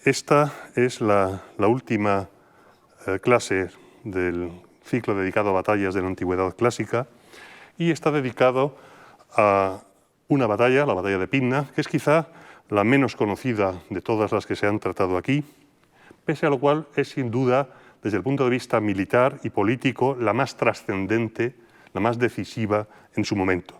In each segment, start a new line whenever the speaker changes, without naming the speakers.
Esta es la última clase del ciclo dedicado a batallas de la Antigüedad clásica y está dedicado a una batalla, la batalla de Pydna, que es quizá la menos conocida de todas las que se han tratado aquí, pese a lo cual es sin duda, desde el punto de vista militar y político, la más trascendente, la más decisiva en su momento.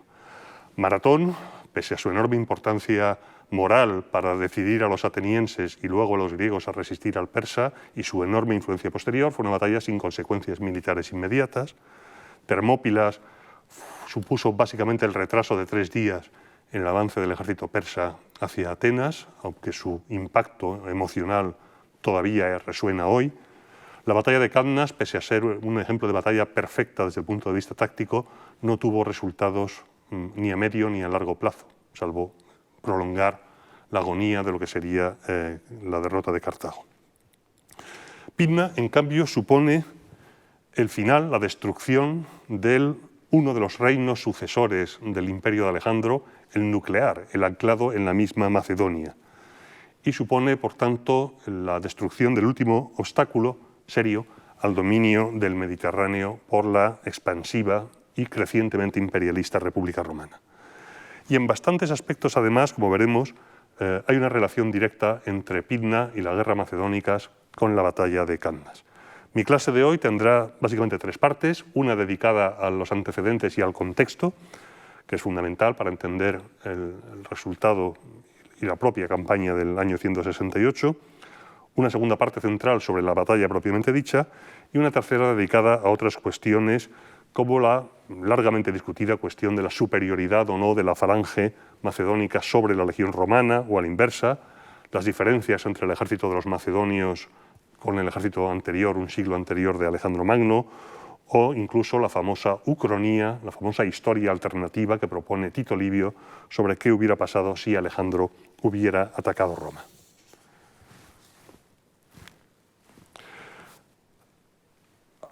Maratón, pese a su enorme importancia moral para decidir a los atenienses y luego a los griegos a resistir al persa y su enorme influencia posterior, fue una batalla sin consecuencias militares inmediatas. Termópilas supuso básicamente el retraso de 3 días en el avance del ejército persa hacia Atenas, aunque su impacto emocional todavía resuena hoy. La batalla de Cannas, pese a ser un ejemplo de batalla perfecta desde el punto de vista táctico, no tuvo resultados ni a medio ni a largo plazo, salvo prolongar la agonía de lo que sería la derrota de Cartago. Pydna, en cambio, supone el final, la destrucción de uno de los reinos sucesores del imperio de Alejandro, el nuclear, el anclado en la misma Macedonia, y supone, por tanto, la destrucción del último obstáculo serio al dominio del Mediterráneo por la expansiva y crecientemente imperialista República Romana. Y en bastantes aspectos, además, como veremos, hay una relación directa entre Pydna y la guerra macedónicas con la batalla de Cannas. Mi clase de hoy tendrá básicamente 3 partes, una dedicada a los antecedentes y al contexto, que es fundamental para entender el resultado y la propia campaña del año 168, una segunda parte central sobre la batalla propiamente dicha y una tercera dedicada a otras cuestiones como la largamente discutida cuestión de la superioridad o no de la falange macedónica sobre la legión romana o a la inversa, las diferencias entre el ejército de los macedonios con el ejército anterior, un siglo anterior de Alejandro Magno, o incluso la famosa ucronía, la famosa historia alternativa que propone Tito Livio sobre qué hubiera pasado si Alejandro hubiera atacado Roma.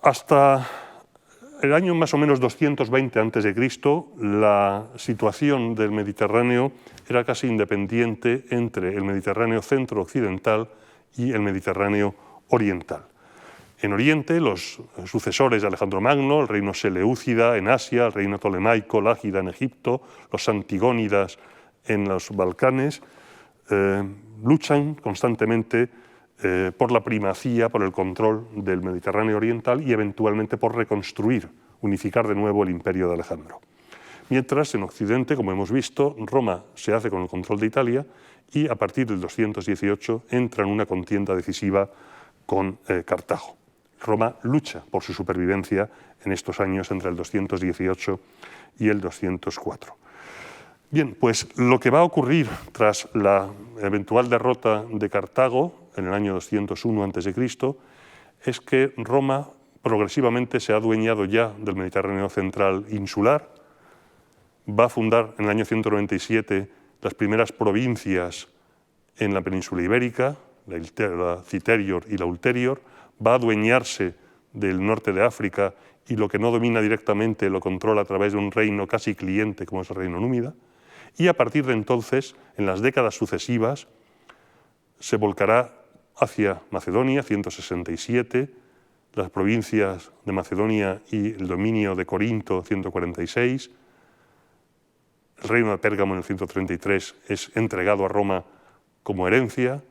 Hasta el año más o menos 220 a.C., la situación del Mediterráneo era casi independiente entre el Mediterráneo centro-occidental y el Mediterráneo oriental. En Oriente, los sucesores de Alejandro Magno, el reino seleucida en Asia, el reino tolemaico, lágida en Egipto, los antigónidas en los Balcanes, luchan constantemente por la primacía, por el control del Mediterráneo oriental y eventualmente por reconstruir, unificar de nuevo el imperio de Alejandro. Mientras en Occidente, como hemos visto, Roma se hace con el control de Italia y a partir del 218 entra en una contienda decisiva con Cartago. Roma lucha por su supervivencia en estos años entre el 218 y el 204. Bien, pues lo que va a ocurrir tras la eventual derrota de Cartago en el año 201 a.C. es que Roma progresivamente se ha adueñado ya del Mediterráneo central insular, va a fundar en el año 197 las primeras provincias en la península ibérica, la Citerior y la Ulterior, va a adueñarse del norte de África y lo que no domina directamente lo controla a través de un reino casi cliente como es el reino númida, y a partir de entonces, en las décadas sucesivas, se volcará hacia Macedonia, 167, las provincias de Macedonia y el dominio de Corinto, 146, el reino de Pérgamo en el 133 es entregado a Roma como herencia,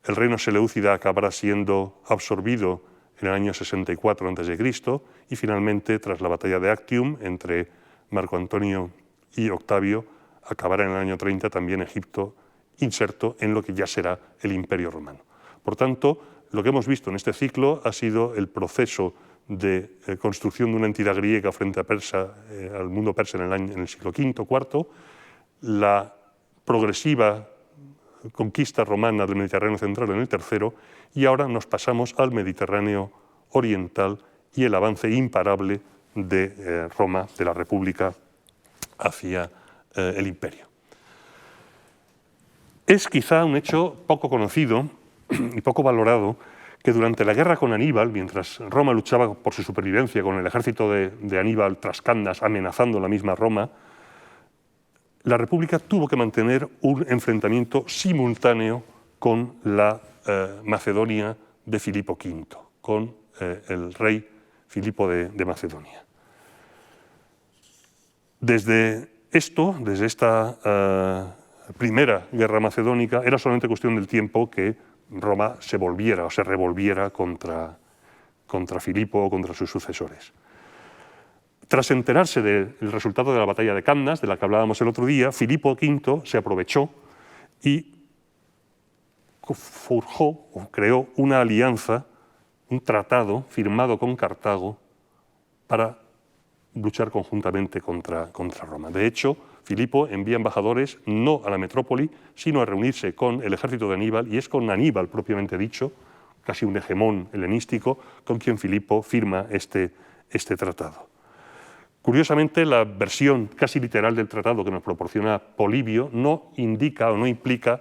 el reino seleucida acabará siendo absorbido en el año 64 a.C. y finalmente, tras la batalla de Actium entre Marco Antonio y Octavio, acabará en el año 30 también Egipto inserto en lo que ya será el Imperio Romano. Por tanto, lo que hemos visto en este ciclo ha sido el proceso de construcción de una entidad griega frente a al mundo persa en el siglo V, IV, la progresiva conquista romana del Mediterráneo central en el III, y ahora nos pasamos al Mediterráneo oriental y el avance imparable de Roma, de la República, hacia el imperio. Es quizá un hecho poco conocido y poco valorado que durante la guerra con Aníbal, mientras Roma luchaba por su supervivencia con el ejército de Aníbal tras Cannas amenazando la misma Roma, la República tuvo que mantener un enfrentamiento simultáneo con la Macedonia de Filipo V, con el rey Filipo de Macedonia. Desde esta primera guerra macedónica era solamente cuestión del tiempo que Roma se volviera o se revolviera contra Filipo o contra sus sucesores. Tras enterarse del resultado de la batalla de Cannas, de la que hablábamos el otro día, Filipo V se aprovechó y forjó o creó una alianza, un tratado firmado con Cartago para luchar conjuntamente contra Roma. De hecho, Filipo envía embajadores no a la metrópoli, sino a reunirse con el ejército de Aníbal, y es con Aníbal propiamente dicho, casi un hegemón helenístico, con quien Filipo firma este tratado. Curiosamente, la versión casi literal del tratado que nos proporciona Polibio no indica o no implica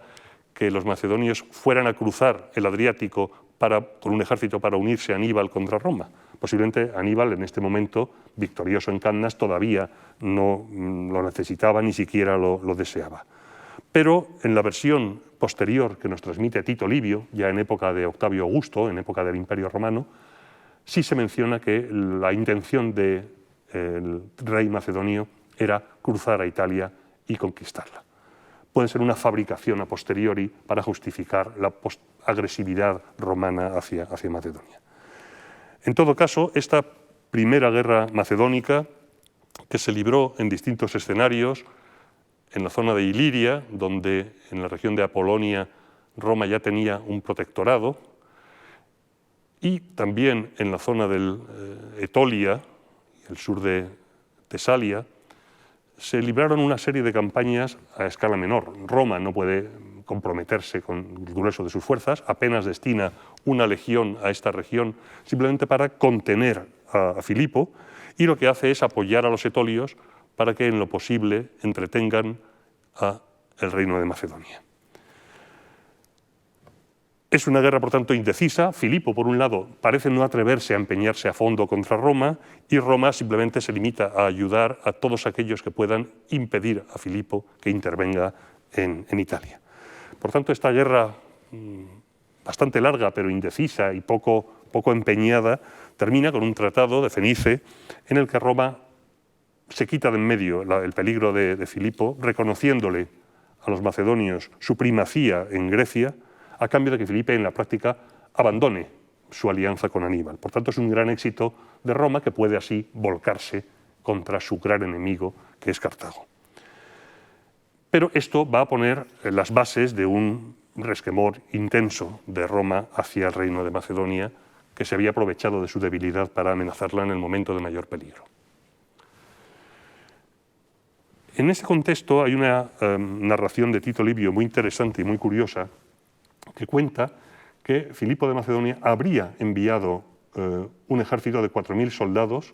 que los macedonios fueran a cruzar el Adriático con un ejército para unirse a Aníbal contra Roma. Posiblemente Aníbal, en este momento, victorioso en Cannas, todavía no lo necesitaba, ni siquiera lo deseaba. Pero en la versión posterior que nos transmite Tito Livio, ya en época de Octavio Augusto, en época del Imperio Romano, sí se menciona que la intención del rey macedonio era cruzar a Italia y conquistarla. Puede ser una fabricación a posteriori para justificar la agresividad romana hacia Macedonia. En todo caso, esta primera guerra macedónica, que se libró en distintos escenarios, en la zona de Iliria, donde en la región de Apolonia Roma ya tenía un protectorado, y también en la zona de Etolia, el sur de Tesalia, se libraron una serie de campañas a escala menor. Roma no puede comprometerse con el grueso de sus fuerzas, apenas destina una legión a esta región simplemente para contener a Filipo, y lo que hace es apoyar a los etolios para que en lo posible entretengan al reino de Macedonia. Es una guerra, por tanto, indecisa. Filipo, por un lado, parece no atreverse a empeñarse a fondo contra Roma, y Roma simplemente se limita a ayudar a todos aquellos que puedan impedir a Filipo que intervenga en Italia. Por tanto, esta guerra bastante larga, pero indecisa y poco empeñada, termina con un tratado de Fenice en el que Roma se quita de en medio el peligro de Filipo, reconociéndole a los macedonios su primacía en Grecia, a cambio de que Filipe en la práctica abandone su alianza con Aníbal. Por tanto, es un gran éxito de Roma, que puede así volcarse contra su gran enemigo, que es Cartago. Pero esto va a poner las bases de un resquemor intenso de Roma hacia el reino de Macedonia, que se había aprovechado de su debilidad para amenazarla en el momento de mayor peligro. En ese contexto hay una narración de Tito Livio muy interesante y muy curiosa, que cuenta que Filipo de Macedonia habría enviado un ejército de 4.000 soldados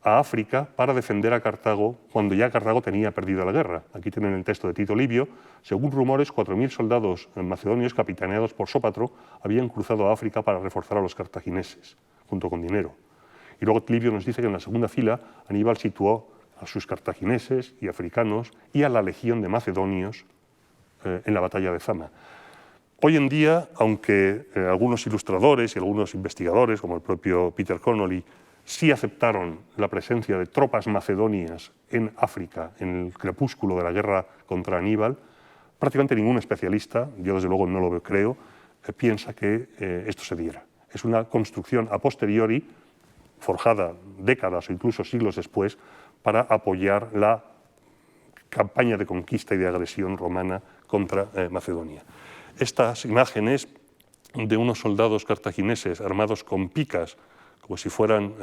a África para defender a Cartago cuando ya Cartago tenía perdido la guerra. Aquí tienen el texto de Tito Livio. Según rumores, 4.000 soldados macedonios capitaneados por Sópatro habían cruzado a África para reforzar a los cartagineses, junto con dinero. Y luego Livio nos dice que en la segunda fila Aníbal situó a sus cartagineses y africanos y a la legión de macedonios en la batalla de Zama. Hoy en día, aunque algunos ilustradores y algunos investigadores, como el propio Peter Connolly, sí aceptaron la presencia de tropas macedonias en África en el crepúsculo de la guerra contra Aníbal, prácticamente ningún especialista, yo desde luego no lo creo, piensa que esto se diera. Es una construcción a posteriori, forjada décadas o incluso siglos después, para apoyar la campaña de conquista y de agresión romana contra Macedonia. Estas imágenes de unos soldados cartagineses armados con picas, como si fueran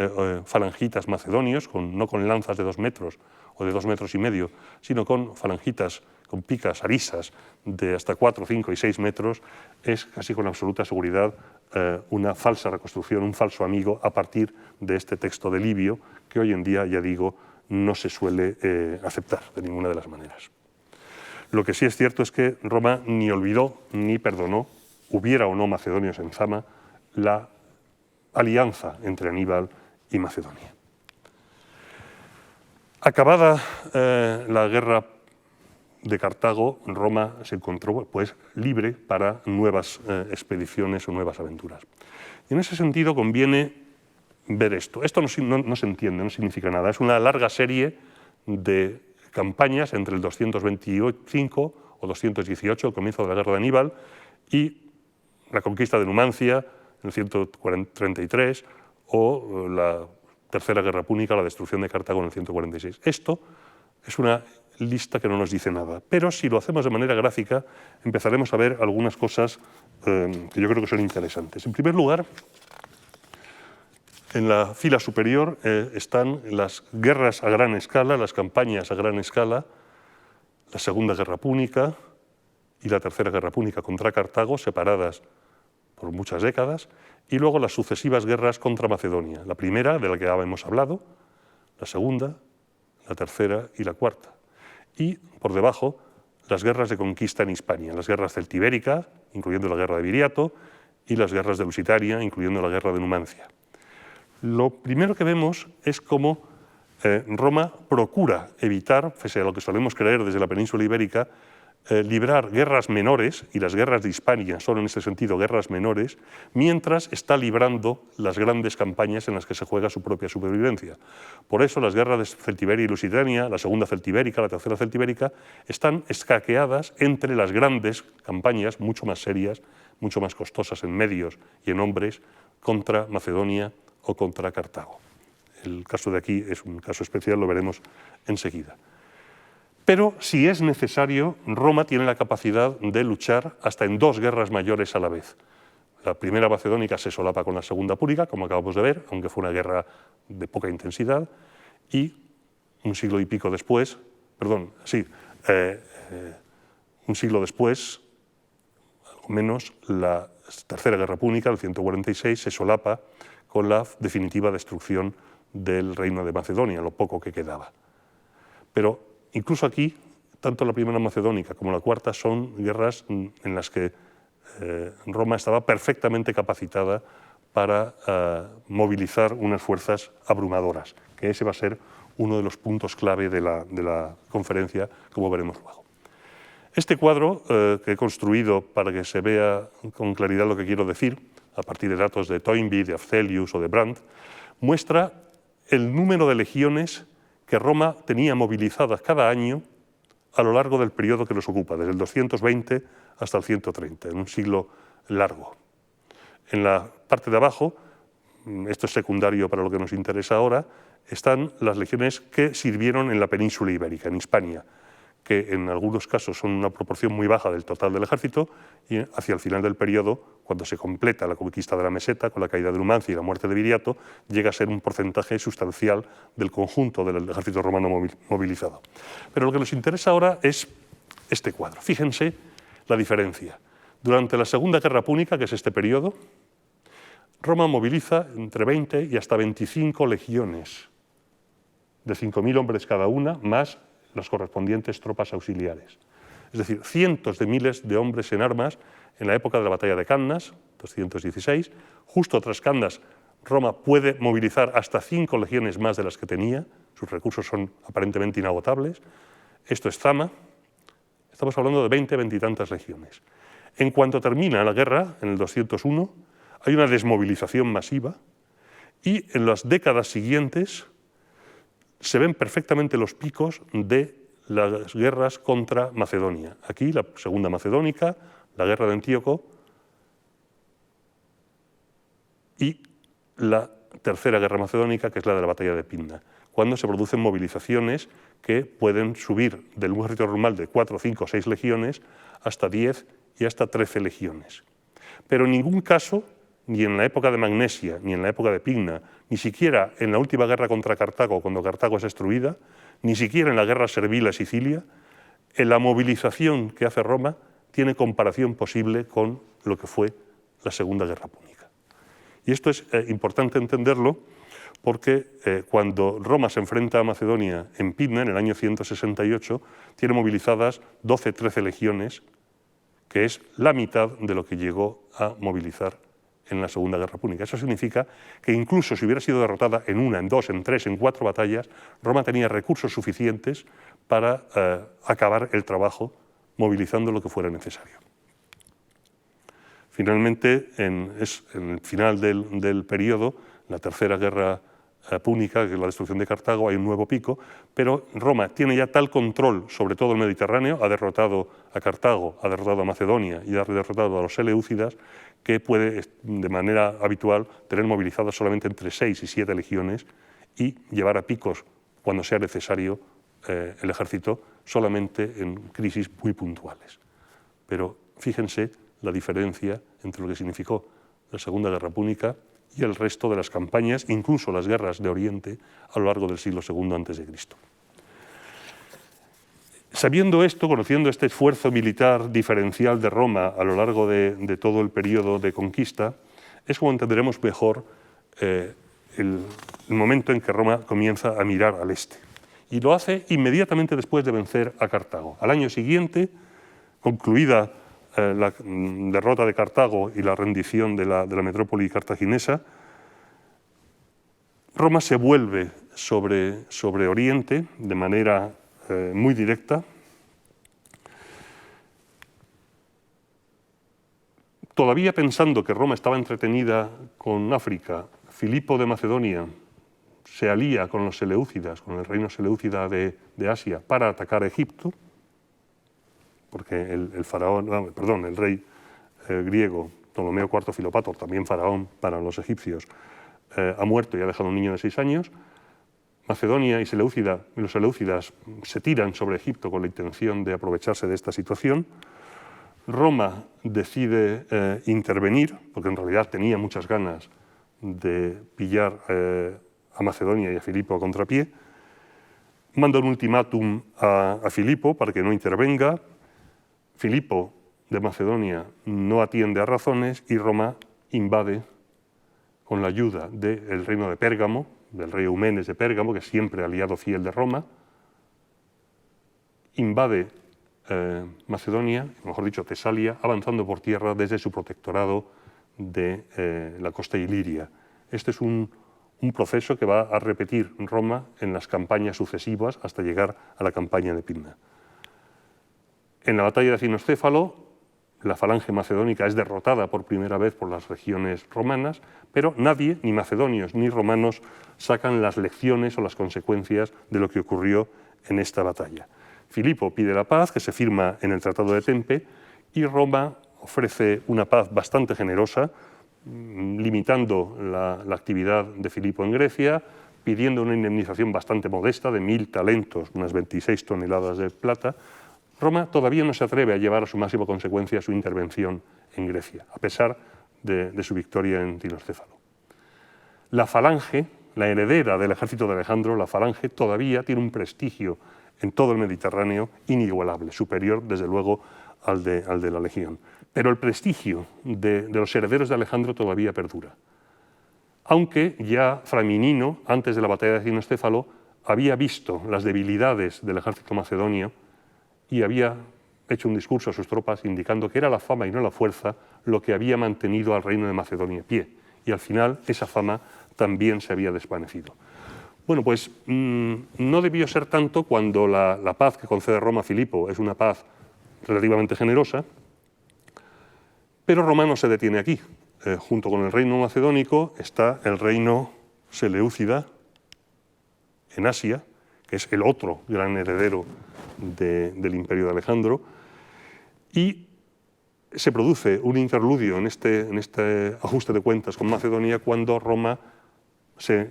falangitas macedonios, no con lanzas de 2 metros o de 2,5 metros, sino con falangitas, con picas arisas de hasta 4, 5 y 6 metros, es casi con absoluta seguridad una falsa reconstrucción, un falso amigo a partir de este texto de Livio, que hoy en día, ya digo, no se suele aceptar de ninguna de las maneras. Lo que sí es cierto es que Roma ni olvidó ni perdonó, hubiera o no macedonios en Zama, la alianza entre Aníbal y de Cartago, Roma se encontró pues, libre para nuevas expediciones o nuevas aventuras. Y en ese sentido conviene ver esto. Esto no se entiende, no significa nada. Es una larga serie de campañas entre el 225 o 218, el comienzo de la guerra de Aníbal, y la conquista de Numancia en el 133, o la Tercera Guerra Púnica, la destrucción de Cartago en el 146. Esto es una lista que no nos dice nada, pero si lo hacemos de manera gráfica empezaremos a ver algunas cosas que yo creo que son interesantes. En primer lugar, en la fila superior están las guerras a gran escala, las campañas a gran escala, la Segunda Guerra Púnica y la Tercera Guerra Púnica contra Cartago, separadas por muchas décadas, y luego las sucesivas guerras contra Macedonia, la primera, de la que ya hemos hablado, la segunda, la tercera y la cuarta. Y por debajo, las guerras de conquista en Hispania, las guerras celtibéricas, incluyendo la guerra de Viriato, y las guerras de Lusitania, incluyendo la guerra de Numancia. Lo primero que vemos es cómo Roma procura evitar, pese a lo que solemos creer desde la península ibérica, librar guerras menores, y las guerras de Hispania son en este sentido guerras menores, mientras está librando las grandes campañas en las que se juega su propia supervivencia. Por eso las guerras de Celtiberia y Lusitania, la segunda celtibérica, la tercera celtibérica, están escaqueadas entre las grandes campañas, mucho más serias, mucho más costosas en medios y en hombres, contra Macedonia o contra Cartago. El caso de aquí es un caso especial, lo veremos enseguida. Pero si es necesario, Roma tiene la capacidad de luchar hasta en dos guerras mayores a la vez. La primera macedónica se solapa con la segunda púnica, como acabamos de ver, aunque fue una guerra de poca intensidad, y un siglo y pico después, un siglo después, algo menos, la Tercera Guerra Púnica, el 146, se solapa con la definitiva destrucción del reino de Macedonia, lo poco que quedaba. Pero incluso aquí, tanto la primera macedónica como la cuarta son guerras en las que Roma estaba perfectamente capacitada para movilizar unas fuerzas abrumadoras, que ese va a ser uno de los puntos clave de la conferencia, como veremos luego. Este cuadro que he construido para que se vea con claridad lo que quiero decir, a partir de datos de Toynbee, de Afzelius o de Brandt, muestra el número de legiones que Roma tenía movilizadas cada año a lo largo del periodo que nos ocupa, desde el 220 hasta el 130, en un siglo largo. En la parte de abajo, esto es secundario para lo que nos interesa ahora, están las legiones que sirvieron en la península ibérica, en Hispania, que en algunos casos son una proporción muy baja del total del ejército, y hacia el final del periodo, cuando se completa la conquista de la meseta, con la caída de Numancia y la muerte de Viriato, llega a ser un porcentaje sustancial del conjunto del ejército romano movilizado. Pero lo que nos interesa ahora es este cuadro. Fíjense la diferencia. Durante la Segunda Guerra Púnica, que es este periodo, Roma moviliza entre 20 y hasta 25 legiones, de 5.000 hombres cada una, más las correspondientes tropas auxiliares. Es decir, cientos de miles de hombres en armas en la época de la batalla de Cannas, 216. Justo tras Cannas, Roma puede movilizar hasta 5 legiones más de las que tenía. Sus recursos son aparentemente inagotables. Esto es Zama. Estamos hablando de 20 y tantas legiones. En cuanto termina la guerra, en el 201, hay una desmovilización masiva y en las décadas siguientes se ven perfectamente los picos de las guerras contra Macedonia. Aquí la Segunda Macedónica, la guerra de Antíoco y la Tercera Guerra Macedónica, que es la de la batalla de Pydna, cuando se producen movilizaciones que pueden subir del ejército normal de 4, 5, 6 legiones hasta 10 y hasta 13 legiones. Pero en ningún caso, ni en la época de Magnesia, ni en la época de Pydna, ni siquiera en la última guerra contra Cartago, cuando Cartago es destruida, ni siquiera en la guerra servil a Sicilia, en la movilización que hace Roma tiene comparación posible con lo que fue la Segunda Guerra Púnica. Y esto es importante entenderlo porque cuando Roma se enfrenta a Macedonia en Pydna, en el año 168, tiene movilizadas 12-13 legiones, que es la mitad de lo que llegó a movilizar en la Segunda Guerra Púnica. Eso significa que incluso si hubiera sido derrotada en una, en dos, en tres, en 4 batallas, Roma tenía recursos suficientes para acabar el trabajo movilizando lo que fuera necesario. Finalmente, en el final del periodo, la Tercera Guerra Púnica, que es la destrucción de Cartago, hay un nuevo pico, pero Roma tiene ya tal control sobre todo el Mediterráneo, ha derrotado a Cartago, ha derrotado a Macedonia y ha derrotado a los seleucidas, que puede de manera habitual tener movilizadas solamente entre 6 y 7 legiones y llevar a picos, cuando sea necesario, el ejército solamente en crisis muy puntuales. Pero fíjense la diferencia entre lo que significó la Segunda Guerra Púnica y el resto de las campañas, incluso las guerras de Oriente, a lo largo del siglo II a.C. Sabiendo esto, conociendo este esfuerzo militar diferencial de Roma a lo largo de todo el periodo de conquista, es como entenderemos mejor el momento en que Roma comienza a mirar al este. Y lo hace inmediatamente después de vencer a Cartago. Al año siguiente, concluida la derrota de Cartago y la rendición de la metrópoli cartaginesa, Roma se vuelve sobre Oriente de manera muy directa. Todavía pensando que Roma estaba entretenida con África, Filipo de Macedonia se alía con los seleucidas, con el reino seleucida de Asia, para atacar a Egipto, porque el rey griego Ptolomeo IV Filopator, también faraón para los egipcios, ha muerto y ha dejado un niño de 6 años. Macedonia y los seleucidas se tiran sobre Egipto con la intención de aprovecharse de esta situación. Roma decide intervenir, porque en realidad tenía muchas ganas de pillar a Macedonia y a Filipo a contrapié. Manda un ultimátum a Filipo para que no intervenga. Filipo de Macedonia no atiende a razones y Roma invade con la ayuda del reino de Pérgamo, del rey Eumenes de Pérgamo, que es siempre aliado fiel de Roma, invade Macedonia, mejor dicho Tesalia, avanzando por tierra desde su protectorado de la costa iliria. Este es un proceso que va a repetir Roma en las campañas sucesivas hasta llegar a la campaña de Pydna. En la batalla de Cinoscéfalo, la falange macedónica es derrotada por primera vez por las legiones romanas, pero nadie, ni macedonios ni romanos, sacan las lecciones o las consecuencias de lo que ocurrió en esta batalla. Filipo pide la paz, que se firma en el Tratado de Tempe, y Roma ofrece una paz bastante generosa, limitando la actividad de Filipo en Grecia, pidiendo una indemnización bastante modesta de 1000 talentos, unas 26 toneladas de plata. Roma todavía no se atreve a llevar a su máxima consecuencia su intervención en Grecia, a pesar de su victoria en Cinoscéfalo. La falange, la heredera del ejército de Alejandro, la falange, todavía tiene un prestigio en todo el Mediterráneo inigualable, superior desde luego al de la legión. Pero el prestigio de los herederos de Alejandro todavía perdura. Aunque ya Framinino, antes de la batalla de Cinoscéfalo, había visto las debilidades del ejército macedonio y había hecho un discurso a sus tropas indicando que era la fama y no la fuerza lo que había mantenido al reino de Macedonia en pie. Y al final esa fama también se había desvanecido. Bueno, pues no debió ser tanto cuando la paz que concede Roma a Filipo es una paz relativamente generosa, pero Roma no se detiene aquí. Junto con el reino macedónico está el reino seleucida en Asia, que es el otro gran heredero del imperio de Alejandro, y se produce un interludio en este ajuste de cuentas con Macedonia cuando Roma se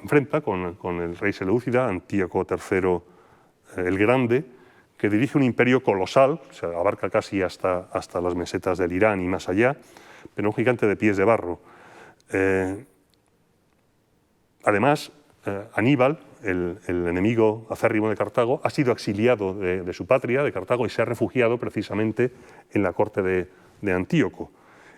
enfrenta con el rey seleucida, Antíoco III el Grande, que dirige un imperio colosal, se abarca casi hasta las mesetas del Irán y más allá, pero un gigante de pies de barro. Además, Aníbal, el enemigo acérrimo de Cartago, ha sido exiliado de su patria, de Cartago, y se ha refugiado precisamente en la corte de Antíoco.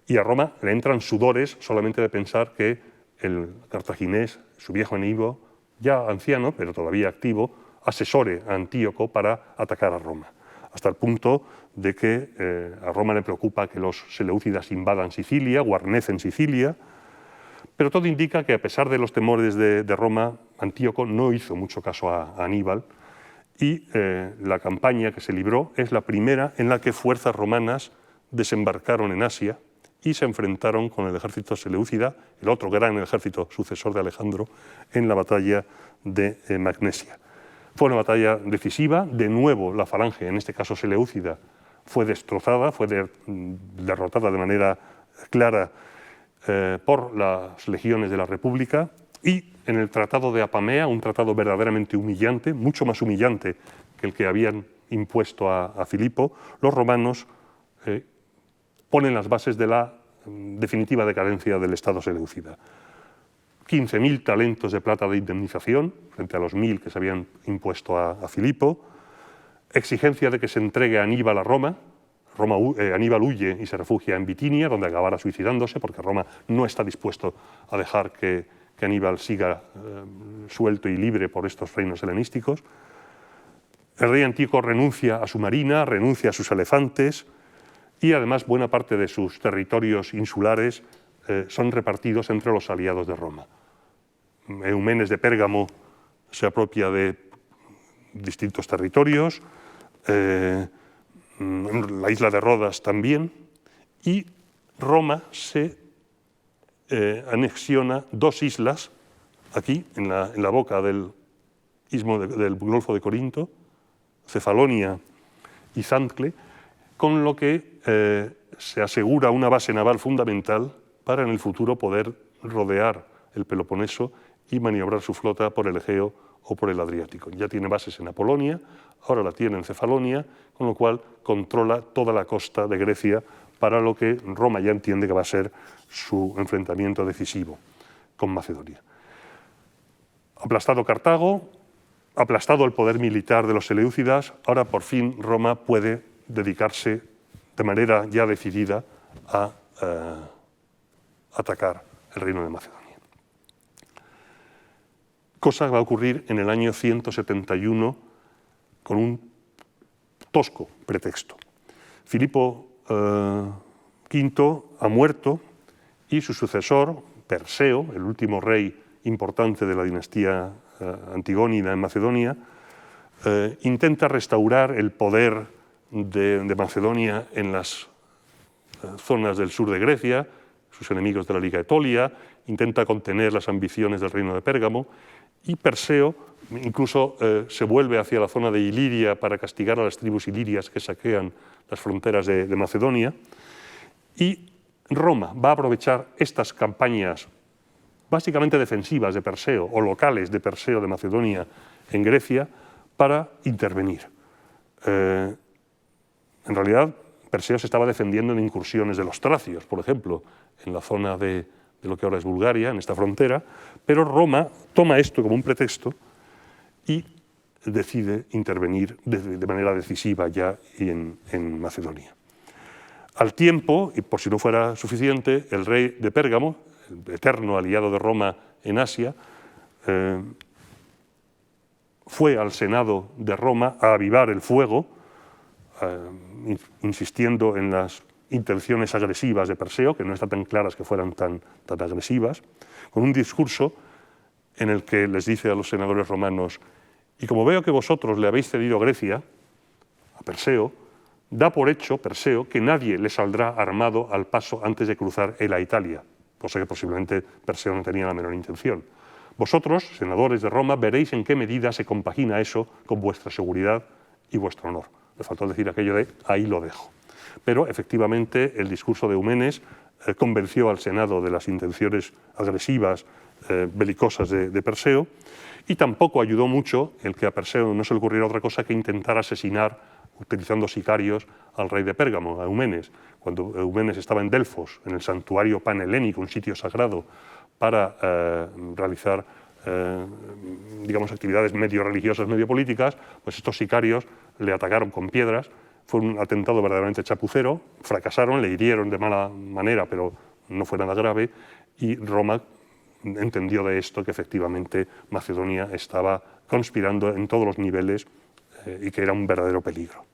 Y a Roma le entran sudores solamente de pensar que el cartaginés, su viejo enemigo, ya anciano, pero todavía activo, asesore a Antíoco para atacar a Roma. hasta el punto de que a Roma le preocupa que los seleucidas invadan Sicilia, guarnecen Sicilia, pero todo indica que a pesar de los temores de Roma, Antíoco no hizo mucho caso a Aníbal y la campaña que se libró es la primera en la que fuerzas romanas desembarcaron en Asia y se enfrentaron con el ejército seleucida, el otro gran ejército sucesor de Alejandro, en la batalla de Magnesia. Fue una batalla decisiva, de nuevo la falange, en este caso seleucida, fue destrozada, fue derrotada de manera clara por las legiones de la República, y en el Tratado de Apamea, un tratado verdaderamente humillante, mucho más humillante que el que habían impuesto a Filipo, los romanos ponen las bases de la definitiva decadencia del Estado seleucida. 15.000 talentos de plata de indemnización, frente a los 1.000 que se habían impuesto a Filipo, exigencia de que se entregue a Aníbal a Roma. Aníbal huye y se refugia en Bitinia, donde acabará suicidándose, porque Roma no está dispuesto a dejar que Aníbal siga suelto y libre por estos reinos helenísticos. El rey Antíoco renuncia a su marina, renuncia a sus elefantes, y además buena parte de sus territorios insulares son repartidos entre los aliados de Roma. Eumenes de Pérgamo se apropia de distintos territorios, la isla de Rodas también, y Roma se anexiona 2 islas, aquí en la boca del istmo del Golfo de Corinto, Cefalonia y Zancle, con lo que se asegura una base naval fundamental para en el futuro poder rodear el Peloponeso y maniobrar su flota por el Egeo o por el Adriático. Ya tiene bases en Apolonia, ahora la tiene en Cefalonia, con lo cual controla toda la costa de Grecia para lo que Roma ya entiende que va a ser su enfrentamiento decisivo con Macedonia. Aplastado Cartago, aplastado el poder militar de los seleucidas, ahora por fin Roma puede dedicarse de manera ya decidida a atacar el reino de Macedonia. Cosa que va a ocurrir en el año 171 con un tosco pretexto. Filipo V ha muerto y su sucesor, Perseo, el último rey importante de la dinastía antigónida en Macedonia, intenta restaurar el poder de Macedonia en las zonas del sur de Grecia, sus enemigos de la Liga Etolia, intenta contener las ambiciones del reino de Pérgamo, y Perseo incluso se vuelve hacia la zona de Iliria para castigar a las tribus ilirias que saquean las fronteras de Macedonia, y Roma va a aprovechar estas campañas básicamente defensivas de Perseo o locales de Perseo de Macedonia en Grecia para intervenir. En realidad, Perseo se estaba defendiendo en incursiones de los tracios, por ejemplo, en la zona de lo que ahora es Bulgaria, en esta frontera, pero Roma toma esto como un pretexto y decide intervenir de manera decisiva ya en Macedonia. Al tiempo, y por si no fuera suficiente, el rey de Pérgamo, el eterno aliado de Roma en Asia, fue al Senado de Roma a avivar el fuego, insistiendo en las intenciones agresivas de Perseo, que no están tan claras que fueran tan agresivas, con un discurso en el que les dice a los senadores romanos: y como veo que vosotros le habéis cedido Grecia a Perseo, da por hecho Perseo que nadie le saldrá armado al paso antes de cruzar él a Italia, cosa que posiblemente Perseo no tenía la menor intención. Vosotros, senadores de Roma, veréis en qué medida se compagina eso con vuestra seguridad y vuestro honor. Le faltó decir aquello de ahí lo dejo. Pero efectivamente el discurso de Eumenes convenció al Senado de las intenciones agresivas, belicosas de Perseo, y tampoco ayudó mucho el que a Perseo no se le ocurriera otra cosa que intentar asesinar, utilizando sicarios, al rey de Pérgamo, a Eumenes. Cuando Eumenes estaba en Delfos, en el santuario panhelénico, un sitio sagrado, para realizar digamos, actividades medio religiosas, medio políticas, pues estos sicarios le atacaron con piedras. Fue un atentado verdaderamente chapucero, fracasaron, le hirieron de mala manera, pero no fue nada grave, y Roma entendió de esto que efectivamente Macedonia estaba conspirando en todos los niveles y que era un verdadero peligro.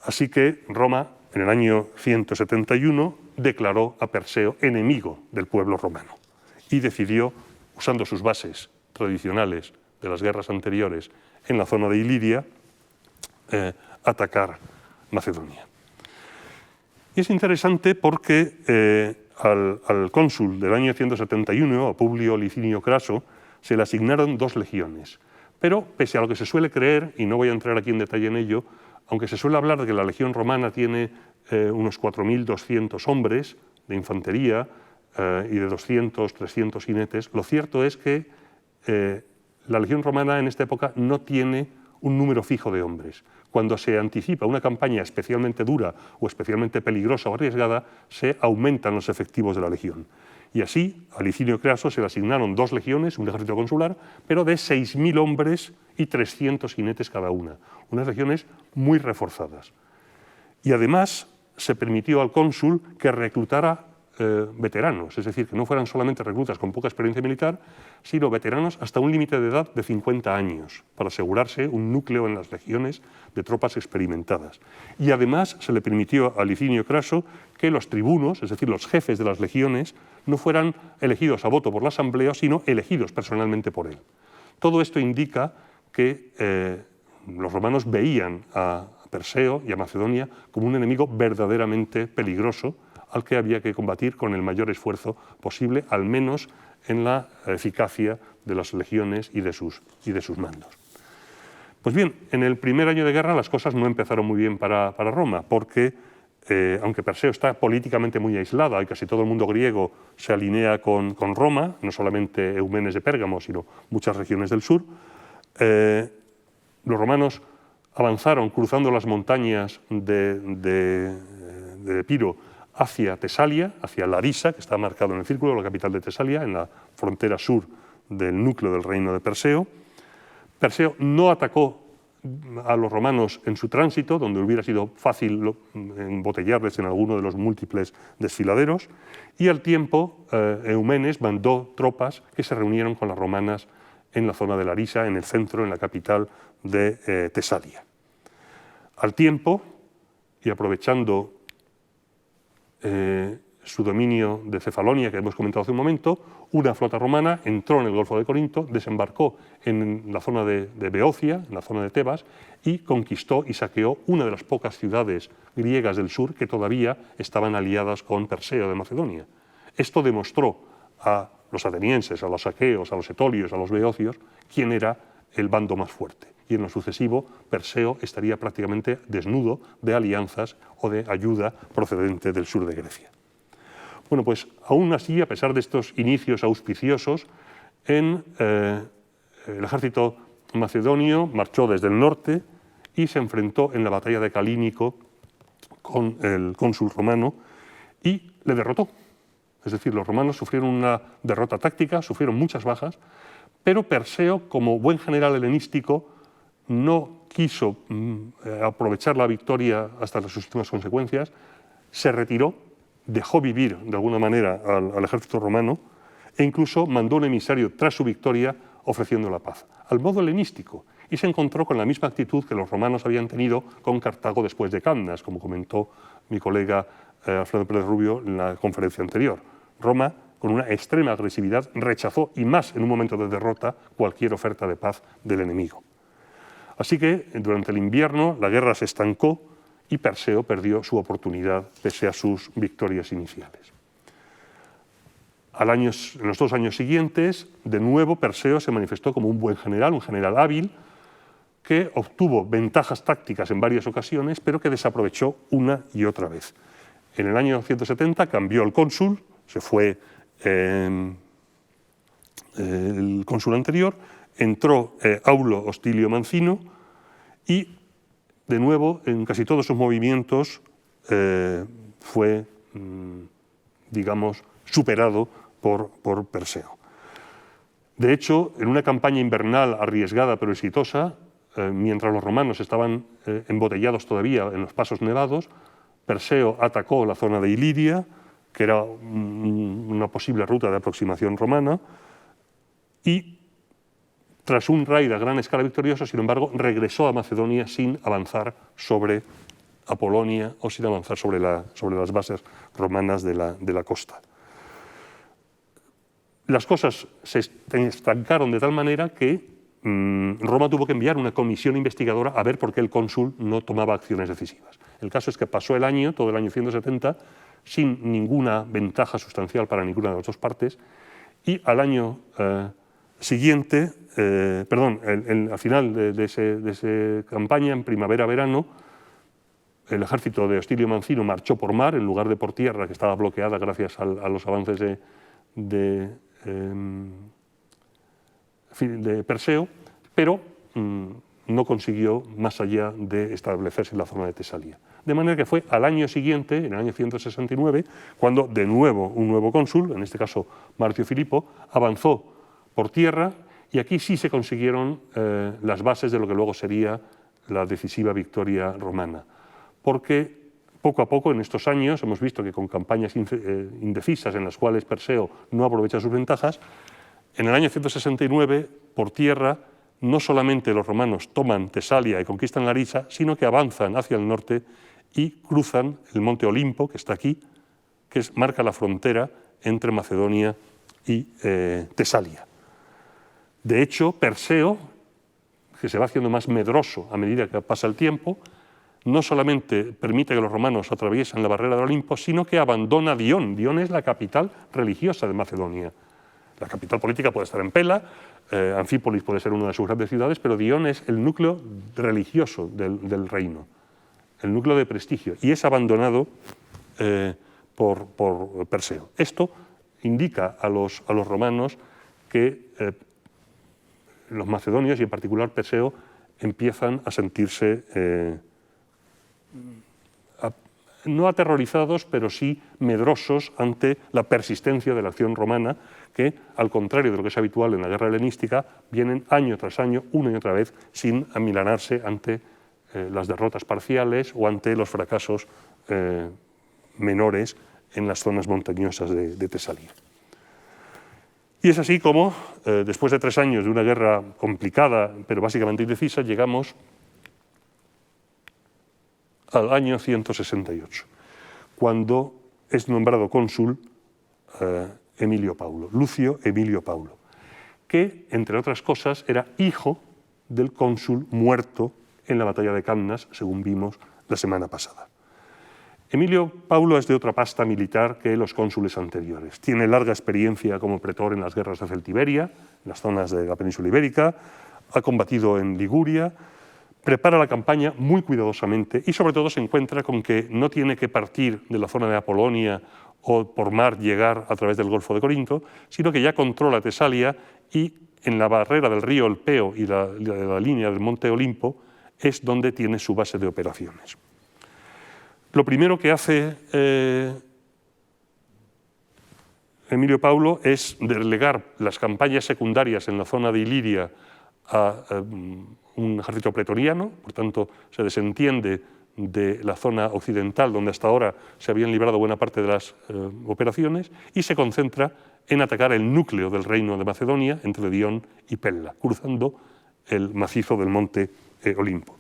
Así que Roma, en el año 171, declaró a Perseo enemigo del pueblo romano y decidió, usando sus bases tradicionales de las guerras anteriores en la zona de Iliria, atacar Macedonia. Y es interesante porque al cónsul del año 171, a Publio Licinio Craso, se le asignaron 2 legiones. Pero, pese a lo que se suele creer, y no voy a entrar aquí en detalle en ello, aunque se suele hablar de que la legión romana tiene unos 4.200 hombres de infantería y de 200, 300 jinetes, lo cierto es que la legión romana en esta época no tiene un número fijo de hombres. Cuando se anticipa una campaña especialmente dura o especialmente peligrosa o arriesgada, se aumentan los efectivos de la legión. Y así, a Licinio Craso se le asignaron 2 legiones, un ejército consular, pero de 6.000 hombres y 300 jinetes cada una. Unas legiones muy reforzadas. Y además se permitió al cónsul que reclutara veteranos, es decir, que no fueran solamente reclutas con poca experiencia militar, sino veteranos hasta un límite de edad de 50 años, para asegurarse un núcleo en las legiones de tropas experimentadas. Y además se le permitió a Licinio Craso que los tribunos, es decir, los jefes de las legiones, no fueran elegidos a voto por la asamblea, sino elegidos personalmente por él. Todo esto indica que los romanos veían a Perseo y a Macedonia como un enemigo verdaderamente peligroso, al que había que combatir con el mayor esfuerzo posible, al menos en la eficacia de las legiones y de sus mandos. Pues bien, en el primer año de guerra las cosas no empezaron muy bien para Roma, porque aunque Perseo está políticamente muy aislada y casi todo el mundo griego se alinea con Roma, no solamente Eumenes de Pérgamo, sino muchas regiones del sur, los romanos avanzaron cruzando las montañas de Epiro hacia Tesalia, hacia Larisa, que está marcado en el círculo, la capital de Tesalia, en la frontera sur del núcleo del reino de Perseo. Perseo no atacó a los romanos en su tránsito, donde hubiera sido fácil embotellarles en alguno de los múltiples desfiladeros, y al tiempo Eumenes mandó tropas que se reunieron con las romanas en la zona de Larisa, en el centro, en la capital de Tesalia. Al tiempo, y aprovechando su dominio de Cefalonia, que hemos comentado hace un momento, una flota romana entró en el Golfo de Corinto, desembarcó en la zona de Beocia, en la zona de Tebas, y conquistó y saqueó una de las pocas ciudades griegas del sur que todavía estaban aliadas con Perseo de Macedonia. Esto demostró a los atenienses, a los aqueos, a los etolios, a los beocios, quién era el bando más fuerte. Y en lo sucesivo, Perseo estaría prácticamente desnudo de alianzas o de ayuda procedente del sur de Grecia. Bueno, pues aún así, a pesar de estos inicios auspiciosos, el ejército macedonio marchó desde el norte y se enfrentó en la batalla de Calínico con el cónsul romano y le derrotó. Es decir, los romanos sufrieron una derrota táctica, sufrieron muchas bajas, pero Perseo, como buen general helenístico, no quiso aprovechar la victoria hasta las últimas consecuencias, se retiró, dejó vivir de alguna manera al ejército romano e incluso mandó un emisario tras su victoria ofreciendo la paz, al modo helenístico, y se encontró con la misma actitud que los romanos habían tenido con Cartago después de Cannas, como comentó mi colega Alfredo Pérez Rubio en la conferencia anterior. Roma, con una extrema agresividad, rechazó, y más en un momento de derrota, cualquier oferta de paz del enemigo. Así que durante el invierno la guerra se estancó y Perseo perdió su oportunidad pese a sus victorias iniciales. En los 2 años siguientes, de nuevo Perseo se manifestó como un buen general, un general hábil, que obtuvo ventajas tácticas en varias ocasiones, pero que desaprovechó una y otra vez. En el año 170 cambió el cónsul, se fue el cónsul anterior, entró Aulo Hostilio Mancino y, de nuevo, en casi todos sus movimientos fue, digamos, superado por Perseo. De hecho, en una campaña invernal arriesgada pero exitosa, mientras los romanos estaban embotellados todavía en los pasos nevados, Perseo atacó la zona de Iliria, que era una posible ruta de aproximación romana, y tras un raid a gran escala victorioso, sin embargo, regresó a Macedonia sin avanzar sobre a Polonia o sin avanzar sobre las bases romanas de la costa. Las cosas se estancaron de tal manera que Roma tuvo que enviar una comisión investigadora a ver por qué el cónsul no tomaba acciones decisivas. El caso es que pasó todo el año 170, sin ninguna ventaja sustancial para ninguna de las dos partes, y al año siguiente, al final de esa campaña, en primavera-verano, el ejército de Hostilio Mancino marchó por mar en lugar de por tierra, que estaba bloqueada gracias a los avances de Perseo, pero no consiguió más allá de establecerse en la zona de Tesalia. De manera que fue al año siguiente, en el año 169, cuando de nuevo un nuevo cónsul, en este caso Marcio Filipo, avanzó por tierra, y aquí sí se consiguieron las bases de lo que luego sería la decisiva victoria romana. Porque poco a poco en estos años hemos visto que con campañas indecisas en las cuales Perseo no aprovecha sus ventajas, en el año 169, por tierra, no solamente los romanos toman Tesalia y conquistan Larisa, sino que avanzan hacia el norte y cruzan el monte Olimpo, que está aquí, que marca la frontera entre Macedonia y Tesalia. De hecho, Perseo, que se va haciendo más medroso a medida que pasa el tiempo, no solamente permite que los romanos atraviesen la barrera del Olimpo, sino que abandona Dion. Dion es la capital religiosa de Macedonia. La capital política puede estar en Pela, Anfípolis puede ser una de sus grandes ciudades, pero Dion es el núcleo religioso del reino, el núcleo de prestigio, y es abandonado por Perseo. Esto indica a los romanos que los macedonios, y en particular Perseo, empiezan a sentirse no aterrorizados, pero sí medrosos ante la persistencia de la acción romana, que, al contrario de lo que es habitual en la guerra helenística, vienen año tras año, una y otra vez, sin amilanarse ante las derrotas parciales o ante los fracasos menores en las zonas montañosas de Tesalia. Y es así como, después de 3 años de una guerra complicada, pero básicamente indecisa, llegamos al año 168, cuando es nombrado cónsul Emilio Paulo, Lucio Emilio Paulo, que, entre otras cosas, era hijo del cónsul muerto en la batalla de Cannas, según vimos la semana pasada. Emilio Paulo es de otra pasta militar que los cónsules anteriores. Tiene larga experiencia como pretor en las guerras de Celtiberia, en las zonas de la península ibérica, ha combatido en Liguria, prepara la campaña muy cuidadosamente y sobre todo se encuentra con que no tiene que partir de la zona de Apolonia o por mar llegar a través del Golfo de Corinto, sino que ya controla Tesalia y en la barrera del río El Peo y la línea del monte Olimpo es donde tiene su base de operaciones. Lo primero que hace Emilio Paulo es delegar las campañas secundarias en la zona de Iliria a un ejército pretoriano, por tanto se desentiende de la zona occidental donde hasta ahora se habían librado buena parte de las operaciones y se concentra en atacar el núcleo del reino de Macedonia entre Dion y Pella, cruzando el macizo del monte Olimpo.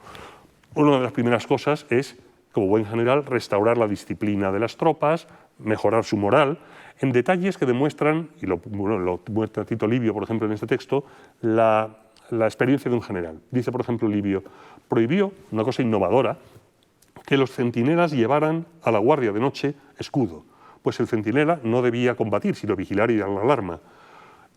Una de las primeras cosas es, como buen general, restaurar la disciplina de las tropas, mejorar su moral, en detalles que demuestran, y lo muestra Tito Livio, por ejemplo, en este texto, la experiencia de un general. Dice, por ejemplo, Livio, prohibió, una cosa innovadora, que los centinelas llevaran a la guardia de noche escudo, pues el centinela no debía combatir, sino vigilar y dar la alarma.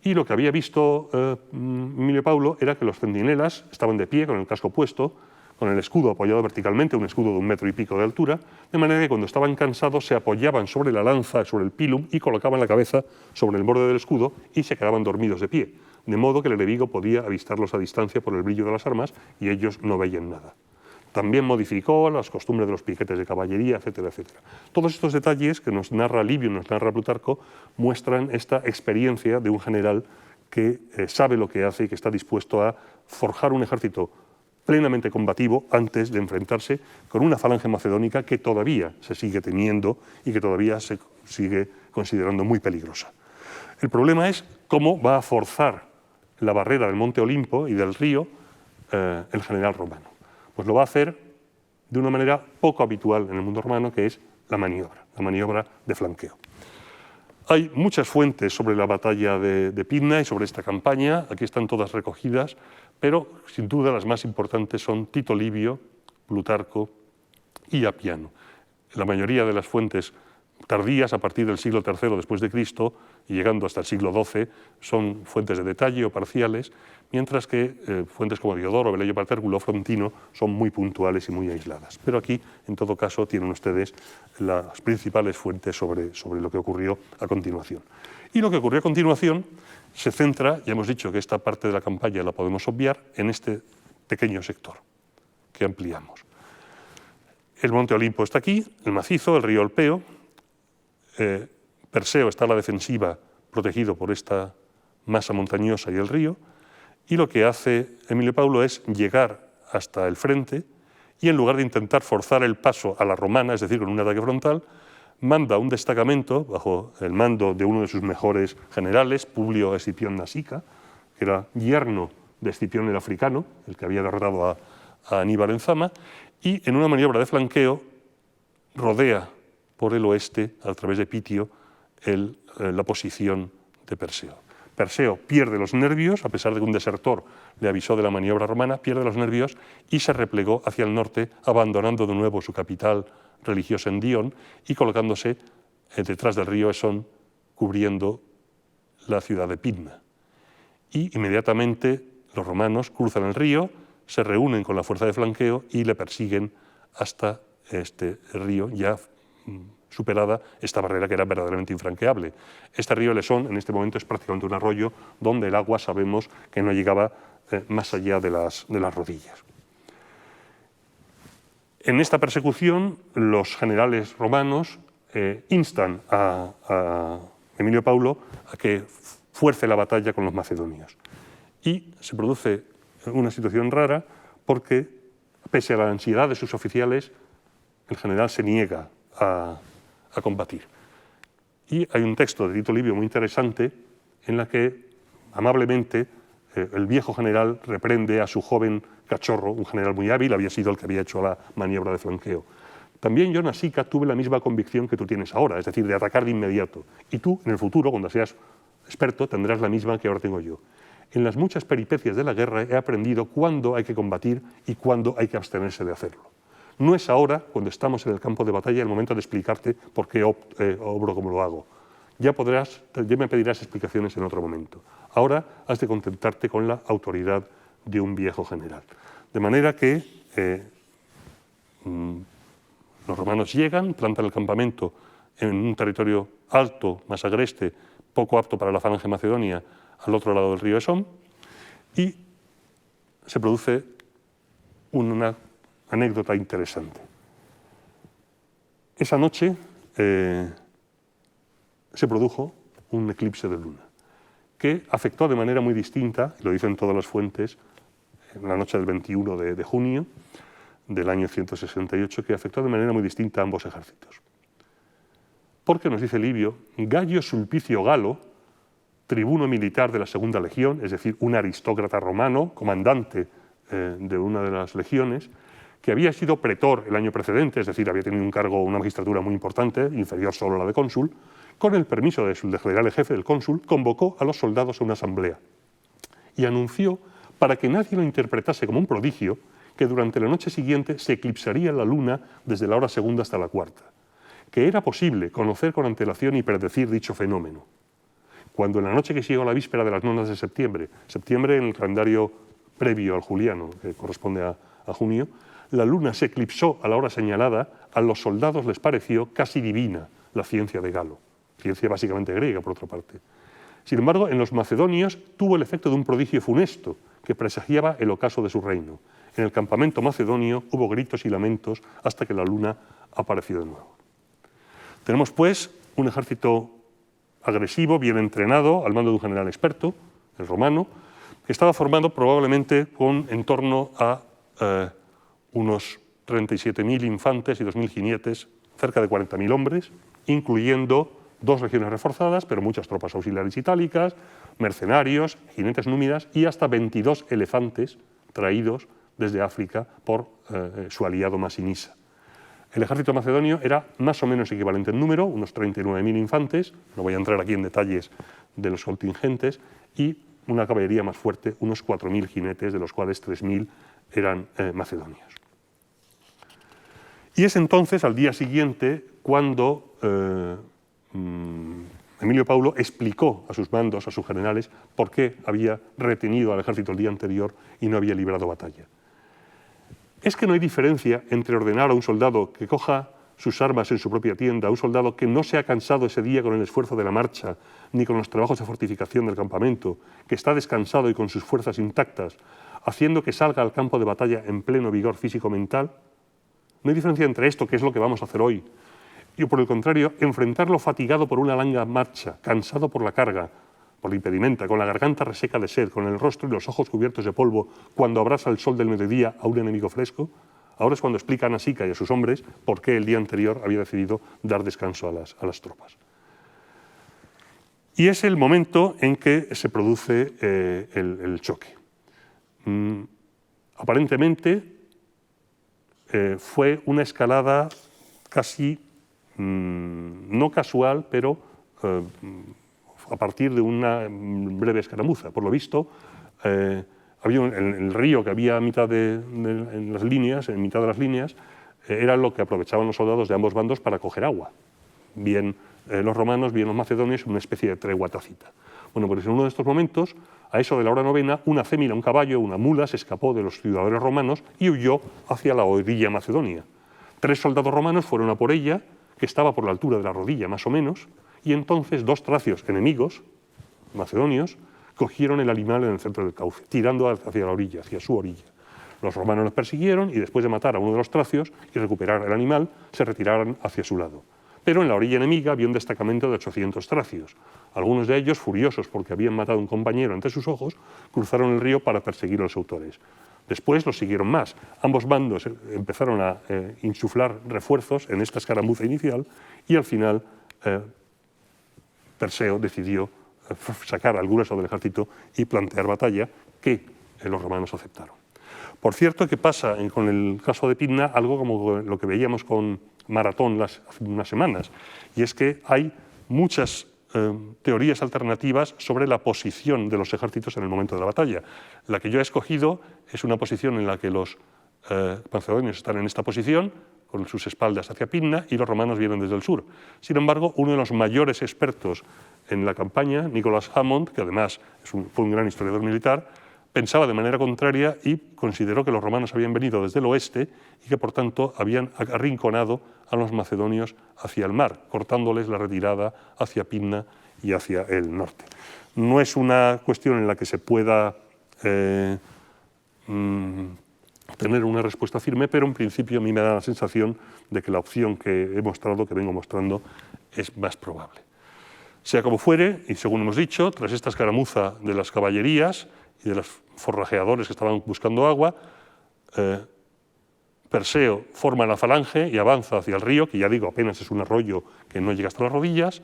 Y lo que había visto Emilio Paulo era que los centinelas estaban de pie, con el casco puesto, con el escudo apoyado verticalmente, un escudo de 1,5 metros de altura, de manera que cuando estaban cansados se apoyaban sobre la lanza, sobre el pilum, y colocaban la cabeza sobre el borde del escudo y se quedaban dormidos de pie, de modo que el enemigo podía avistarlos a distancia por el brillo de las armas y ellos no veían nada. También modificó las costumbres de los piquetes de caballería, etcétera, etcétera. Todos estos detalles que nos narra Livio, nos narra Plutarco, muestran esta experiencia de un general que sabe lo que hace y que está dispuesto a forjar un ejército plenamente combativo antes de enfrentarse con una falange macedónica que todavía se sigue teniendo y que todavía se sigue considerando muy peligrosa. El problema es cómo va a forzar la barrera del monte Olimpo y del río el general romano. Pues lo va a hacer de una manera poco habitual en el mundo romano, que es la maniobra de flanqueo. Hay muchas fuentes sobre la batalla de Pydna y sobre esta campaña, aquí están todas recogidas, pero sin duda las más importantes son Tito Livio, Plutarco y Apiano. La mayoría de las fuentes tardías, a partir del siglo III después de Cristo y llegando hasta el siglo XII, son fuentes de detalle o parciales, mientras que fuentes como Diodoro, Velleio Paterculo o Frontino son muy puntuales y muy aisladas. Pero aquí, en todo caso, tienen ustedes las principales fuentes sobre lo que ocurrió a continuación. Y lo que ocurrió a continuación se centra, ya hemos dicho que esta parte de la campaña la podemos obviar, en este pequeño sector que ampliamos. El monte Olimpo está aquí, el macizo, el río Olpeo. Perseo está a la defensiva, protegido por esta masa montañosa y el río, y lo que hace Emilio Paulo es llegar hasta el frente y, en lugar de intentar forzar el paso a la romana, es decir, con un ataque frontal, manda un destacamento bajo el mando de uno de sus mejores generales, Publio Escipión Nasica, que era yerno de Escipión el Africano, el que había derrotado a Aníbal en Zama, y en una maniobra de flanqueo rodea por el oeste, a través de Pitio, la posición de Perseo. Perseo pierde los nervios, a pesar de que un desertor le avisó de la maniobra romana, pierde los nervios y se replegó hacia el norte, abandonando de nuevo su capital religiosa en Dion y colocándose detrás del río Esón, cubriendo la ciudad de Pydna. Y inmediatamente los romanos cruzan el río, se reúnen con la fuerza de flanqueo y le persiguen hasta este río, ya superada esta barrera que era verdaderamente infranqueable. Este río Lesón en este momento es prácticamente un arroyo donde el agua sabemos que no llegaba más allá de las rodillas. En esta persecución los generales romanos instan a Emilio Paulo a que fuerce la batalla con los macedonios. Y se produce una situación rara porque, pese a la ansiedad de sus oficiales, el general se niega a combatir. Y hay un texto de Tito Livio muy interesante en la que amablemente el viejo general reprende a su joven cachorro, un general muy hábil, había sido el que había hecho la maniobra de flanqueo. También yo, Nasica, tuve la misma convicción que tú tienes ahora, es decir, de atacar de inmediato. Y tú, en el futuro, cuando seas experto, tendrás la misma que ahora tengo yo. En las muchas peripecias de la guerra he aprendido cuándo hay que combatir y cuándo hay que abstenerse de hacerlo. No es ahora, cuando estamos en el campo de batalla, el momento de explicarte por qué obro como lo hago. Ya me pedirás explicaciones en otro momento. Ahora has de contentarte con la autoridad de un viejo general. De manera que los romanos llegan, plantan el campamento en un territorio alto, más agreste, poco apto para la falange macedonia, al otro lado del río Esón, y se produce una anécdota interesante. Esa noche se produjo un eclipse de luna que afectó de manera muy distinta, lo dicen todas las fuentes, en la noche del 21 de junio del año 168, que afectó de manera muy distinta a ambos ejércitos. Porque, nos dice Livio, Gayo Sulpicio Galo, tribuno militar de la Segunda Legión, es decir, un aristócrata romano, comandante de una de las legiones, que había sido pretor el año precedente, es decir, había tenido un cargo, una magistratura muy importante, inferior solo a la de cónsul, con el permiso del general jefe del cónsul, convocó a los soldados a una asamblea y anunció, para que nadie lo interpretase como un prodigio, que durante la noche siguiente se eclipsaría la luna desde la hora segunda hasta la cuarta, que era posible conocer con antelación y predecir dicho fenómeno. Cuando en la noche que siguió a la víspera de las nonas de septiembre en el calendario previo al juliano, que corresponde a junio, la luna se eclipsó a la hora señalada, a los soldados les pareció casi divina la ciencia de Galo, ciencia básicamente griega, por otra parte. Sin embargo, en los macedonios tuvo el efecto de un prodigio funesto que presagiaba el ocaso de su reino. En el campamento macedonio hubo gritos y lamentos hasta que la luna apareció de nuevo. Tenemos, pues, un ejército agresivo, bien entrenado, al mando de un general experto, el romano, que estaba formado probablemente con en torno a unos 37.000 infantes y 2.000 jinetes, cerca de 40.000 hombres, incluyendo 2 legiones reforzadas, pero muchas tropas auxiliares itálicas, mercenarios, jinetes númidas y hasta 22 elefantes traídos desde África por su aliado Masinisa. El ejército macedonio era más o menos equivalente en número, unos 39.000 infantes, no voy a entrar aquí en detalles de los contingentes, y una caballería más fuerte, unos 4.000 jinetes, de los cuales 3.000 eran macedonios. Y es entonces, al día siguiente, cuando Emilio Paulo explicó a sus mandos, a sus generales, por qué había retenido al ejército el día anterior y no había librado batalla. Es que no hay diferencia entre ordenar a un soldado que coja sus armas en su propia tienda, a un soldado que no se ha cansado ese día con el esfuerzo de la marcha, ni con los trabajos de fortificación del campamento, que está descansado y con sus fuerzas intactas, haciendo que salga al campo de batalla en pleno vigor físico-mental. No hay diferencia entre esto, que es lo que vamos a hacer hoy, y por el contrario, enfrentarlo fatigado por una larga marcha, cansado por la carga, por la impedimenta, con la garganta reseca de sed, con el rostro y los ojos cubiertos de polvo, cuando abrasa el sol del mediodía a un enemigo fresco. Ahora es cuando explican a Sica y a sus hombres por qué el día anterior había decidido dar descanso a las tropas. Y es el momento en que se produce el choque. Aparentemente fue una escalada casi no casual, pero a partir de una breve escaramuza. Por lo visto, había el río que había a mitad en las líneas, en mitad de las líneas, era lo que aprovechaban los soldados de ambos bandos para coger agua. Bien los romanos, bien los macedonios, una especie de tregua tácita. Bueno, pues en uno de estos momentos, a eso de la hora novena, una cémila, un caballo, una mula, se escapó de los ciudadanos romanos y huyó hacia la orilla macedonia. 3 soldados romanos fueron a por ella, que estaba por la altura de la rodilla más o menos, y entonces 2 tracios enemigos, macedonios, cogieron el animal en el centro del cauce, tirando hacia la orilla, hacia su orilla. Los romanos los persiguieron y después de matar a uno de los tracios y recuperar el animal, se retiraron hacia su lado. Pero en la orilla enemiga había un destacamento de 800 tracios. Algunos de ellos, furiosos porque habían matado a un compañero ante sus ojos, cruzaron el río para perseguir a los autores. Después los siguieron más. Ambos bandos empezaron a insuflar refuerzos en esta escaramuza inicial y al final Perseo decidió sacar al grueso del ejército y plantear batalla, que los romanos aceptaron. Por cierto, que pasa con el caso de Pydna algo como lo que veíamos con Maratón hace unas semanas, y es que hay muchas teorías alternativas sobre la posición de los ejércitos en el momento de la batalla. La que yo he escogido es una posición en la que los macedonios están en esta posición, con sus espaldas hacia Pydna, y los romanos vienen desde el sur. Sin embargo, uno de los mayores expertos en la campaña, Nicholas Hammond, que además fue un gran historiador militar, pensaba de manera contraria y consideró que los romanos habían venido desde el oeste y que por tanto habían arrinconado a los macedonios hacia el mar, cortándoles la retirada hacia Pydna y hacia el norte. No es una cuestión en la que se pueda tener una respuesta firme, pero en principio a mí me da la sensación de que la opción que he mostrado, que vengo mostrando, es más probable. Sea como fuere, y según hemos dicho, tras esta escaramuza de las caballerías y de los forrajeadores que estaban buscando agua, Perseo forma la falange y avanza hacia el río, que ya digo, apenas es un arroyo que no llega hasta las rodillas,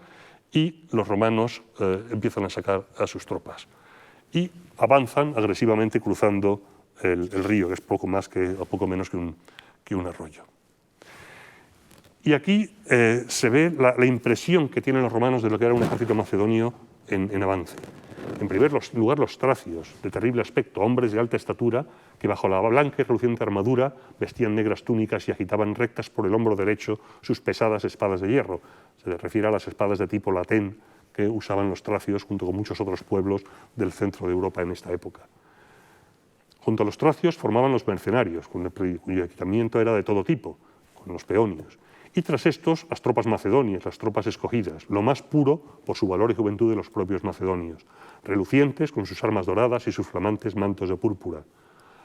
y los romanos empiezan a sacar a sus tropas. Y avanzan agresivamente cruzando el río, que es poco menos que un arroyo. Y aquí se ve la impresión que tienen los romanos de lo que era un ejército macedonio en avance. En primer lugar, los tracios, de terrible aspecto, hombres de alta estatura, que bajo la blanca y reluciente armadura vestían negras túnicas y agitaban rectas por el hombro derecho sus pesadas espadas de hierro. Se refiere a las espadas de tipo latén que usaban los tracios junto con muchos otros pueblos del centro de Europa en esta época. Junto a los tracios formaban los mercenarios, cuyo equipamiento era de todo tipo, con los peonios. Y tras estos, las tropas macedonias, las tropas escogidas, lo más puro por su valor y juventud de los propios macedonios, relucientes con sus armas doradas y sus flamantes mantos de púrpura.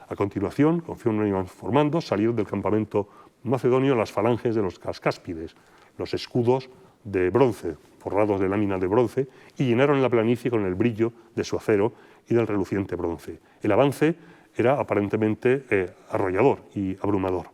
A continuación, conforme iban formando, salieron del campamento macedonio las falanges de los cascáspides, los escudos de bronce, forrados de láminas de bronce, y llenaron la planicie con el brillo de su acero y del reluciente bronce. El avance era aparentemente arrollador y abrumador.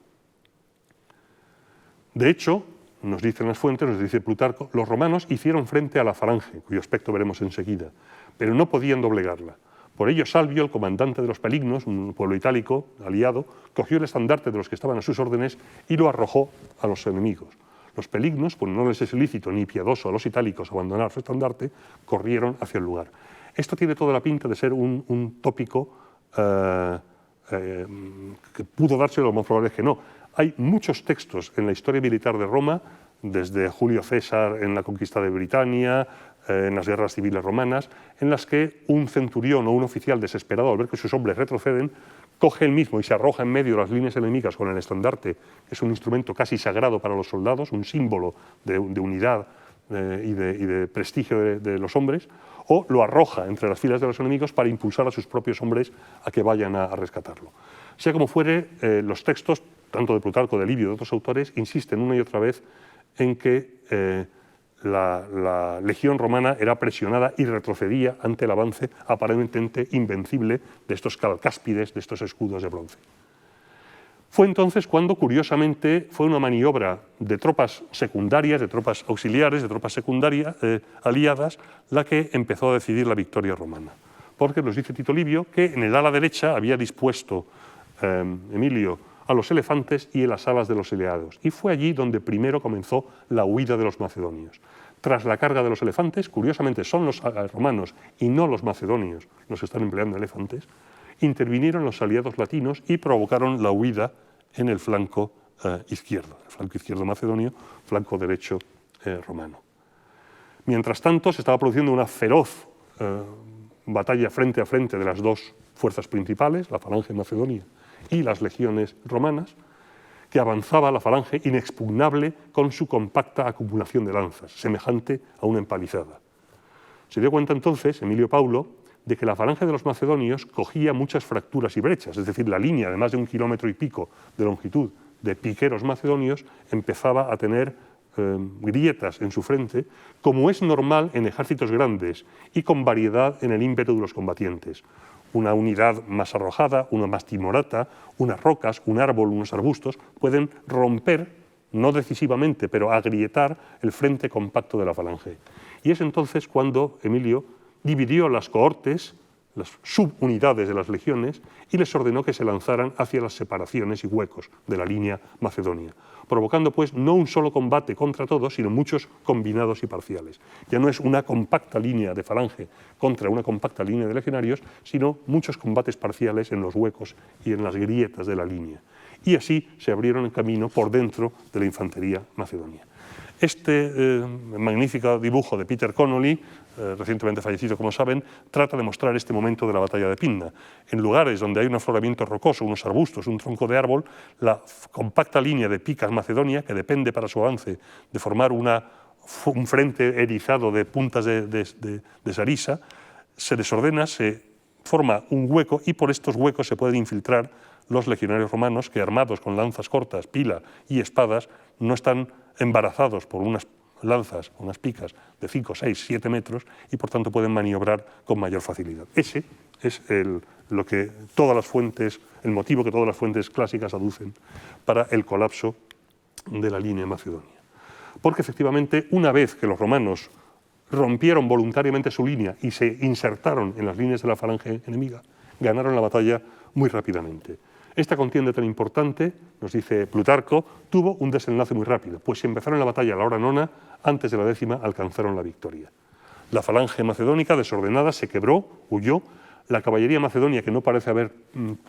De hecho, nos dicen las fuentes, nos dice Plutarco, los romanos hicieron frente a la falange, cuyo aspecto veremos enseguida, pero no podían doblegarla. Por ello, Salvio, el comandante de los Pelignos, un pueblo itálico aliado, cogió el estandarte de los que estaban a sus órdenes y lo arrojó a los enemigos. Los Pelignos, pues no les es ilícito ni piadoso a los itálicos abandonar su estandarte, corrieron hacia el lugar. Esto tiene toda la pinta de ser un tópico que pudo darse, lo más probable es que no. Hay muchos textos en la historia militar de Roma, desde Julio César en la conquista de Britania, en las guerras civiles romanas, en las que un centurión o un oficial desesperado al ver que sus hombres retroceden, coge él mismo y se arroja en medio de las líneas enemigas con el estandarte, que es un instrumento casi sagrado para los soldados, un símbolo de unidad y de prestigio de los hombres, o lo arroja entre las filas de los enemigos para impulsar a sus propios hombres a que vayan a rescatarlo. Sea como fuere, los textos, tanto de Plutarco, de Livio y de otros autores, insisten una y otra vez en que la legión romana era presionada y retrocedía ante el avance aparentemente invencible de estos calcáspides, de estos escudos de bronce. Fue entonces cuando, curiosamente, fue una maniobra de tropas secundarias, de tropas auxiliares, de tropas secundarias aliadas, la que empezó a decidir la victoria romana. Porque nos dice Tito Livio que en el ala derecha había dispuesto Emilio a los elefantes y en las alas de los aliados. Y fue allí donde primero comenzó la huida de los macedonios. Tras la carga de los elefantes, curiosamente son los romanos y no los macedonios los que están empleando elefantes, intervinieron los aliados latinos y provocaron la huida en el flanco izquierdo macedonio, flanco derecho romano. Mientras tanto, se estaba produciendo una feroz batalla frente a frente de las dos fuerzas principales, la falange macedonia y las legiones romanas, que avanzaba la falange inexpugnable con su compacta acumulación de lanzas, semejante a una empalizada. Se dio cuenta entonces Emilio Paulo de que la falange de los macedonios cogía muchas fracturas y brechas, es decir, la línea de más de 1,5 kilómetros de longitud de piqueros macedonios empezaba a tener grietas en su frente, como es normal en ejércitos grandes y con variedad en el ímpetu de los combatientes. Una unidad más arrojada, una más timorata, unas rocas, un árbol, unos arbustos, pueden romper, no decisivamente, pero agrietar el frente compacto de la falange. Y es entonces cuando Emilio dividió las cohortes, las subunidades de las legiones, y les ordenó que se lanzaran hacia las separaciones y huecos de la línea macedonia, provocando pues no un solo combate contra todos, sino muchos combinados y parciales. Ya no es una compacta línea de falange contra una compacta línea de legionarios, sino muchos combates parciales en los huecos y en las grietas de la línea. Y así se abrieron el camino por dentro de la infantería macedonia. Este magnífico dibujo de Peter Connolly, recientemente fallecido, como saben, trata de mostrar este momento de la batalla de Pydna. En lugares donde hay un afloramiento rocoso, unos arbustos, un tronco de árbol, la compacta línea de picas macedonia, que depende para su avance de formar un frente erizado de puntas de sarisa, se desordena, se forma un hueco y por estos huecos se pueden infiltrar los legionarios romanos que, armados con lanzas cortas, pila y espadas, no están embarazados por unas lanzas, unas picas de 5, 6, 7 metros y por tanto pueden maniobrar con mayor facilidad. Ese es el motivo que todas las fuentes clásicas aducen para el colapso de la línea macedonia. Porque efectivamente, una vez que los romanos rompieron voluntariamente su línea y se insertaron en las líneas de la falange enemiga, ganaron la batalla muy rápidamente. Esta contienda tan importante, nos dice Plutarco, tuvo un desenlace muy rápido, pues si empezaron la batalla a la hora 9, antes de la 10ª alcanzaron la victoria. La falange macedónica, desordenada, se quebró, huyó. La caballería macedonia, que no parece haber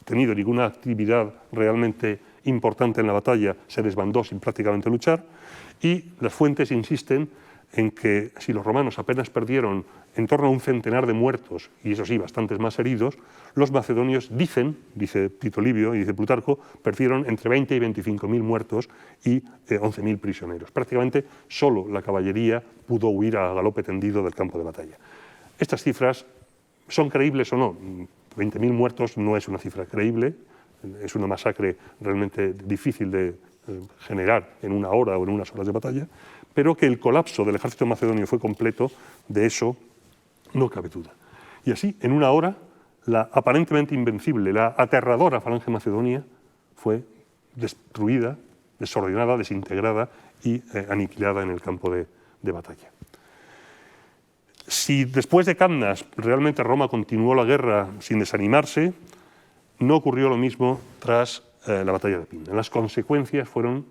tenido ninguna actividad realmente importante en la batalla, se desbandó sin prácticamente luchar. Y las fuentes insisten en que si los romanos apenas perdieron en torno a un centenar de muertos, y eso sí, bastantes más heridos, los macedonios dice Tito Livio y dice Plutarco, perdieron entre 20 y 25.000 muertos y 11.000 prisioneros. Prácticamente solo la caballería pudo huir a galope tendido del campo de batalla. Estas cifras son creíbles o no. 20.000 muertos no es una cifra creíble, es una masacre realmente difícil de generar en una hora o en unas horas de batalla, pero que el colapso del ejército macedonio fue completo, de eso no cabe duda. Y así, en una hora, la aparentemente invencible, la aterradora falange macedonia fue destruida, desordenada, desintegrada y aniquilada en el campo de batalla. Si después de Camnas realmente Roma continuó la guerra sin desanimarse, no ocurrió lo mismo tras la batalla de Pydna. Las consecuencias fueron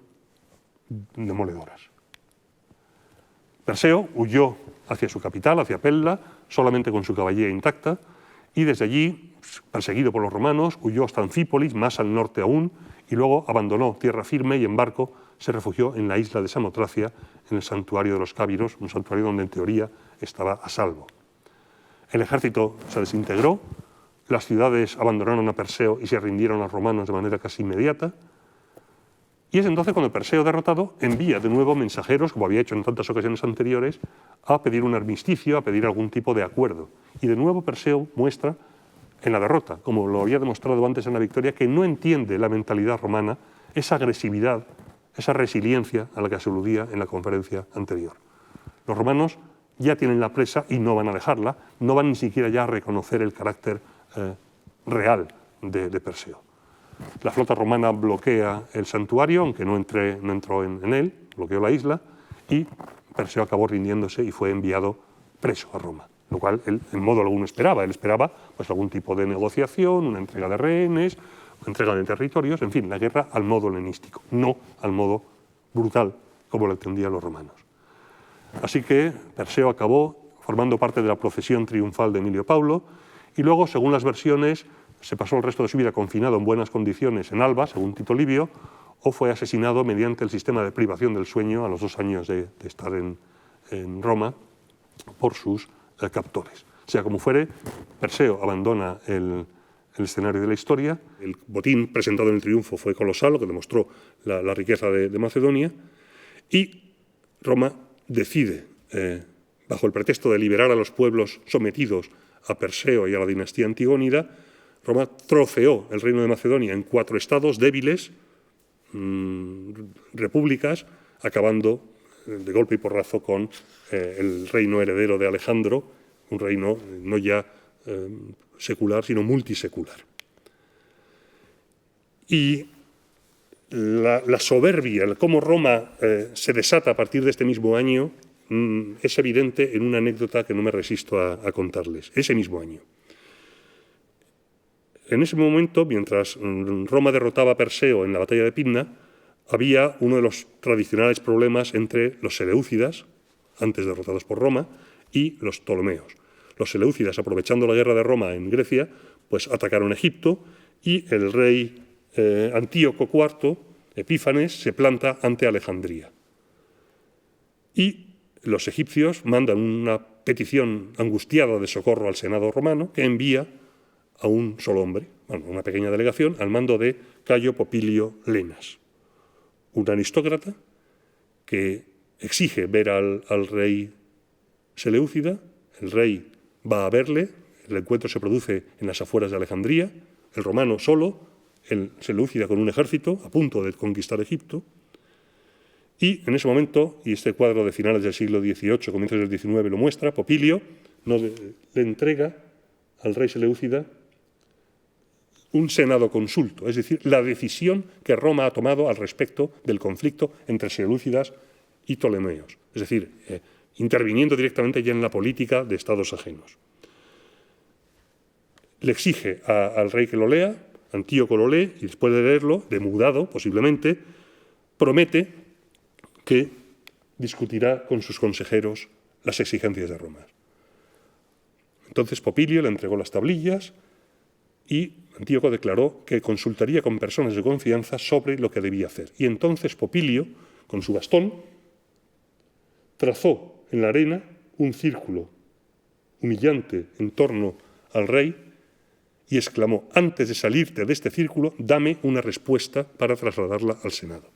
demoledoras. Perseo huyó hacia su capital, hacia Pella, solamente con su caballería intacta, y desde allí, perseguido por los romanos, huyó hasta Anfípolis, más al norte aún, y luego abandonó tierra firme y en barco se refugió en la isla de Samotracia, en el santuario de los Cábiros, un santuario donde en teoría estaba a salvo. El ejército se desintegró, las ciudades abandonaron a Perseo y se rindieron a los romanos de manera casi inmediata, y es entonces cuando Perseo, derrotado, envía de nuevo mensajeros, como había hecho en tantas ocasiones anteriores, a pedir un armisticio, a pedir algún tipo de acuerdo. Y de nuevo Perseo muestra en la derrota, como lo había demostrado antes en la victoria, que no entiende la mentalidad romana, esa agresividad, esa resiliencia a la que se aludía en la conferencia anterior. Los romanos ya tienen la presa y no van a dejarla, no van ni siquiera ya a reconocer el carácter real de Perseo. La flota romana bloquea el santuario, aunque no entró en él, bloqueó la isla, y Perseo acabó rindiéndose y fue enviado preso a Roma, lo cual él en modo alguno esperaba. Él esperaba pues, algún tipo de negociación, una entrega de rehenes, una entrega de territorios, en fin, la guerra al modo helenístico, no al modo brutal como lo entendían los romanos. Así que Perseo acabó formando parte de la procesión triunfal de Emilio Paulo y luego, según las versiones, se pasó el resto de su vida confinado en buenas condiciones en Alba, según Tito Livio, o fue asesinado mediante el sistema de privación del sueño a los 2 años de estar en Roma por sus captores. Sea como fuere, Perseo abandona el escenario de la historia. El botín presentado en el triunfo fue colosal, lo que demostró la riqueza de Macedonia, y Roma decide, bajo el pretexto de liberar a los pueblos sometidos a Perseo y a la dinastía antigónida, Roma troceó el reino de Macedonia en 4 estados débiles, repúblicas, acabando de golpe y porrazo con el reino heredero de Alejandro, un reino no ya secular, sino multisecular. Y la soberbia, el cómo Roma se desata a partir de este mismo año, es evidente en una anécdota que no me resisto a contarles. Ese mismo año. En ese momento, mientras Roma derrotaba a Perseo en la batalla de Pydna, había uno de los tradicionales problemas entre los seleucidas, antes derrotados por Roma, y los ptolomeos. Los seleucidas, aprovechando la guerra de Roma en Grecia, pues atacaron Egipto y el rey Antíoco IV, Epífanes, se planta ante Alejandría. Y los egipcios mandan una petición angustiada de socorro al Senado romano que envía a un solo hombre, bueno, una pequeña delegación, al mando de Cayo Popilio Lenas, un aristócrata que exige ver al rey seleucida. El rey va a verle, el encuentro se produce en las afueras de Alejandría, el romano solo, el seleucida con un ejército a punto de conquistar Egipto, y en ese momento, y este cuadro de finales del siglo XVIII, comienzos del XIX lo muestra, Popilio le entrega al rey seleucida un senado consulto, es decir, la decisión que Roma ha tomado al respecto del conflicto entre seleucidas y ptolomeos, es decir, interviniendo directamente ya en la política de estados ajenos. Le exige al rey que lo lea, Antíoco lo lee y después de leerlo, demudado posiblemente, promete que discutirá con sus consejeros las exigencias de Roma. Entonces Popilio le entregó las tablillas y Antíoco declaró que consultaría con personas de confianza sobre lo que debía hacer. Y entonces Popilio, con su bastón, trazó en la arena un círculo humillante en torno al rey y exclamó: antes de salirte de este círculo, dame una respuesta para trasladarla al Senado.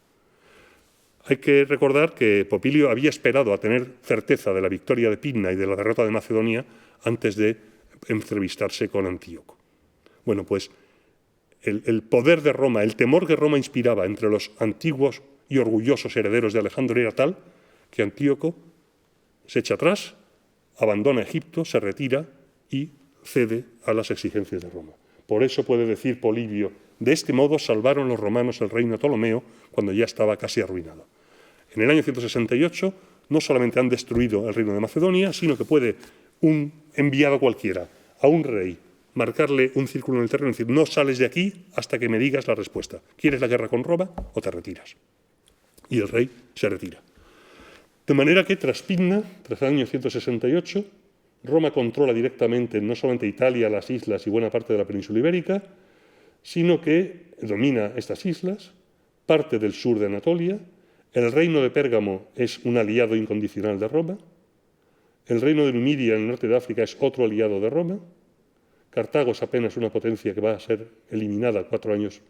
Hay que recordar que Popilio había esperado a tener certeza de la victoria de Pydna y de la derrota de Macedonia antes de entrevistarse con Antíoco. Bueno, pues el poder de Roma, el temor que Roma inspiraba entre los antiguos y orgullosos herederos de Alejandro era tal que Antíoco se echa atrás, abandona Egipto, se retira y cede a las exigencias de Roma. Por eso puede decir Polibio: de este modo salvaron los romanos el reino ptolomeo cuando ya estaba casi arruinado. En el año 168 no solamente han destruido el reino de Macedonia, sino que puede un enviado cualquiera a un rey, marcarle un círculo en el terreno y decir, no sales de aquí hasta que me digas la respuesta. ¿Quieres la guerra con Roma o te retiras? Y el rey se retira. De manera que tras Pydna, tras el año 168, Roma controla directamente no solamente Italia, las islas y buena parte de la península ibérica, sino que domina estas islas, parte del sur de Anatolia. El reino de Pérgamo es un aliado incondicional de Roma. El reino de Numidia en el norte de África es otro aliado de Roma. Cartago es apenas una potencia que va a ser eliminada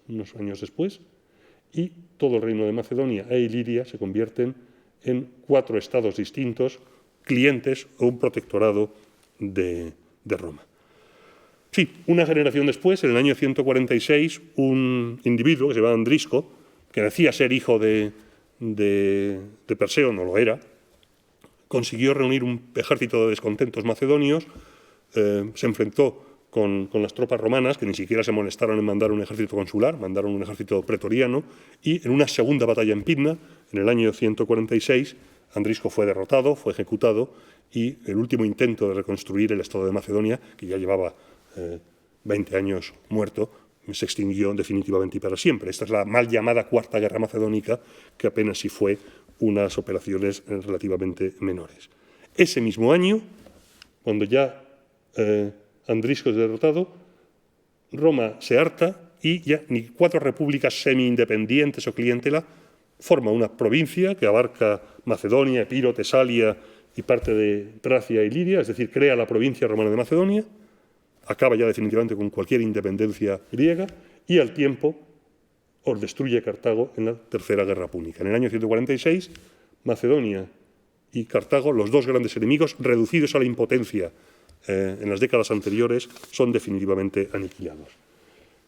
unos años después. Y todo el reino de Macedonia e Iliria se convierten en 4 estados distintos, clientes o un protectorado de Roma. Sí, una generación después, en el año 146, un individuo que se llamaba Andrisco, que decía ser hijo de Perseo, no lo era, consiguió reunir un ejército de descontentos macedonios, se enfrentó con las tropas romanas, que ni siquiera se molestaron en mandar un ejército consular, mandaron un ejército pretoriano, y en una segunda batalla en Pydna, en el año 146, Andrisco fue derrotado, fue ejecutado, y el último intento de reconstruir el Estado de Macedonia, que ya llevaba 20 años muerto, se extinguió definitivamente y para siempre. Esta es la mal llamada Cuarta Guerra Macedónica, que apenas sí fue unas operaciones relativamente menores. Ese mismo año, cuando ya Andrisco es derrotado, Roma se harta y ya ni 4 repúblicas semi-independientes o clientela, forma una provincia que abarca Macedonia, Epiro, Tesalia y parte de Tracia y Lidia, es decir, crea la provincia romana de Macedonia, acaba ya definitivamente con cualquier independencia griega y al tiempo destruye Cartago en la Tercera Guerra Púnica. En el año 146, Macedonia y Cartago, los 2 grandes enemigos, reducidos a la impotencia en las décadas anteriores, son definitivamente aniquilados.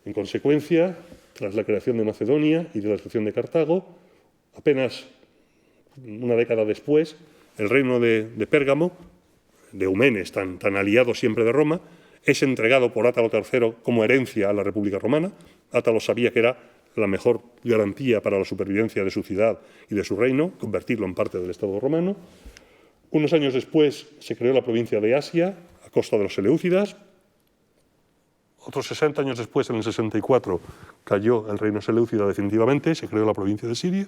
En consecuencia, tras la creación de Macedonia y de la destrucción de Cartago, apenas una década después, el reino de Pérgamo, de Eumenes, tan aliado siempre de Roma, es entregado por Átalo III como herencia a la República Romana. Átalo sabía que era la mejor garantía para la supervivencia de su ciudad y de su reino, convertirlo en parte del Estado romano. Unos años después se creó la provincia de Asia, a costa de los seleucidas. Otros 60 años después, en el 64, cayó el reino seleucida definitivamente, se creó la provincia de Siria.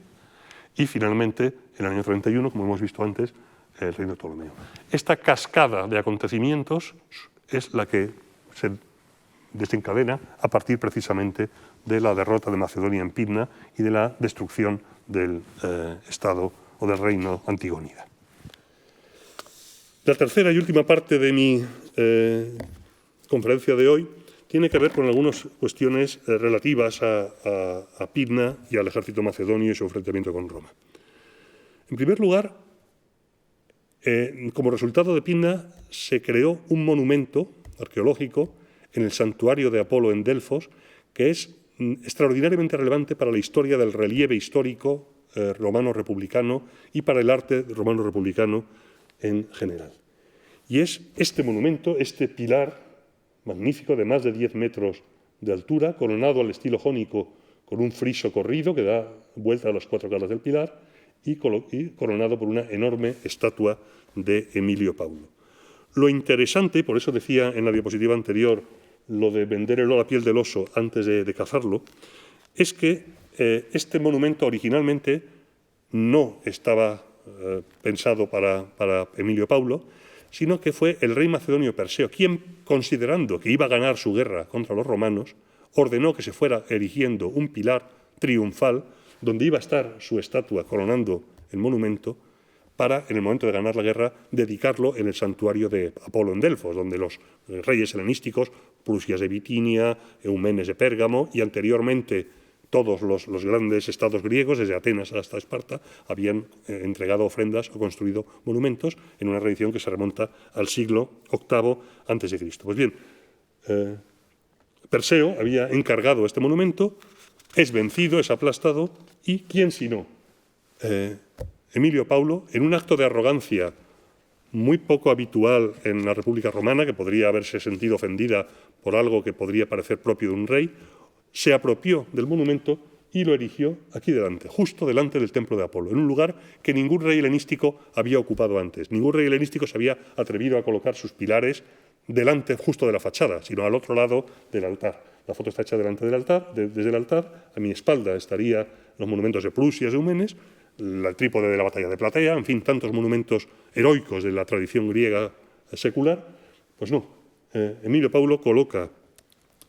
Y finalmente, en el año 31, como hemos visto antes, el reino de Ptolomeo. Esta cascada de acontecimientos es la que se desencadena a partir precisamente de la derrota de Macedonia en Pydna y de la destrucción del Estado o del reino antigonida. La tercera y última parte de mi conferencia de hoy tiene que ver con algunas cuestiones relativas a Pydna y al ejército macedonio y su enfrentamiento con Roma. En primer lugar, como resultado de Pydna, se creó un monumento arqueológico en el santuario de Apolo en Delfos, que es extraordinariamente relevante para la historia del relieve histórico romano-republicano y para el arte romano-republicano en general. Y es este monumento, este pilar magnífico de más de 10 metros de altura, coronado al estilo jónico con un friso corrido que da vuelta a las 4 caras del pilar y coronado por una enorme estatua de Emilio Paulo. Lo interesante, por eso decía en la diapositiva anterior lo de vender la piel del oso antes de cazarlo, es que este monumento originalmente no estaba pensado para Emilio Paulo, sino que fue el rey macedonio Perseo quien, considerando que iba a ganar su guerra contra los romanos, ordenó que se fuera erigiendo un pilar triunfal donde iba a estar su estatua coronando el monumento para, en el momento de ganar la guerra, dedicarlo en el santuario de Apolo en Delfos, donde los reyes helenísticos, Prusias de Bitinia, Eumenes de Pérgamo y anteriormente todos los grandes estados griegos, desde Atenas hasta Esparta, habían entregado ofrendas o construido monumentos en una tradición que se remonta al siglo VIII a.C. Pues bien, Perseo había encargado este monumento, es vencido, es aplastado, y ¿quién sino? Emilio Paulo, en un acto de arrogancia muy poco habitual en la República Romana, que podría haberse sentido ofendida por algo que podría parecer propio de un rey, se apropió del monumento y lo erigió aquí delante, justo delante del templo de Apolo, en un lugar que ningún rey helenístico había ocupado antes. Ningún rey helenístico se había atrevido a colocar sus pilares delante, justo de la fachada, sino al otro lado del altar. La foto está hecha delante del altar, desde el altar. A mi espalda estarían los monumentos de Prusias y Eumenes, el trípode de la batalla de Platea, en fin, tantos monumentos heroicos de la tradición griega secular. Pues no, Emilio Paulo coloca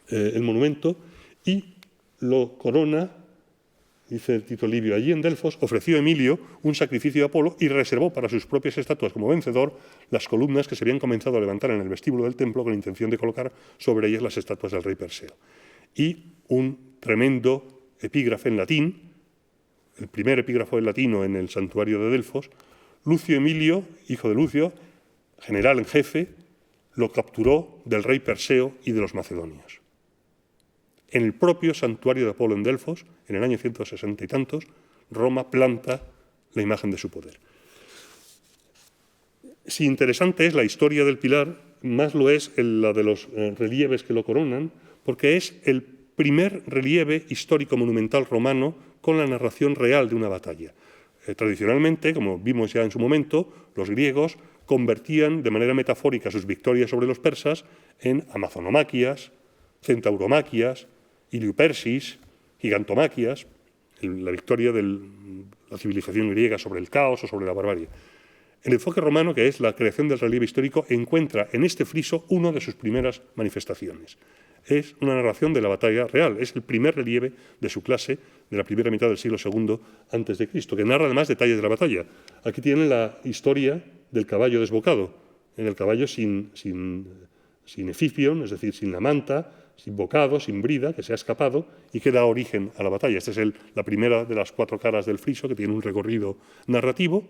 el monumento y lo corona, dice Tito Livio, allí en Delfos ofreció Emilio un sacrificio a Apolo y reservó para sus propias estatuas como vencedor las columnas que se habían comenzado a levantar en el vestíbulo del templo con la intención de colocar sobre ellas las estatuas del rey Perseo. Y un tremendo epígrafe en latín, el primer epígrafo en latino en el santuario de Delfos. Lucio Emilio, hijo de Lucio, general en jefe, lo capturó del rey Perseo y de los macedonios. En el propio santuario de Apolo en Delfos, en el año 160 y tantos, Roma planta la imagen de su poder. Si interesante es la historia del pilar, más lo es la de los relieves que lo coronan, porque es el primer relieve histórico monumental romano con la narración real de una batalla. Tradicionalmente, como vimos ya en su momento, los griegos convertían de manera metafórica sus victorias sobre los persas en amazonomaquias, centauromaquias, Iliupersis, gigantomaquias, la victoria de la civilización griega sobre el caos o sobre la barbarie. El enfoque romano, que es la creación del relieve histórico, encuentra en este friso una de sus primeras manifestaciones. Es una narración de la batalla real, es el primer relieve de su clase de la primera mitad del siglo II a.C., que narra además detalles de la batalla. Aquí tienen la historia del caballo desbocado, en el caballo sin efipion, es decir, sin la manta, sin bocado, sin brida, que se ha escapado y que da origen a la batalla. Esta es la primera de las 4 caras del friso, que tiene un recorrido narrativo.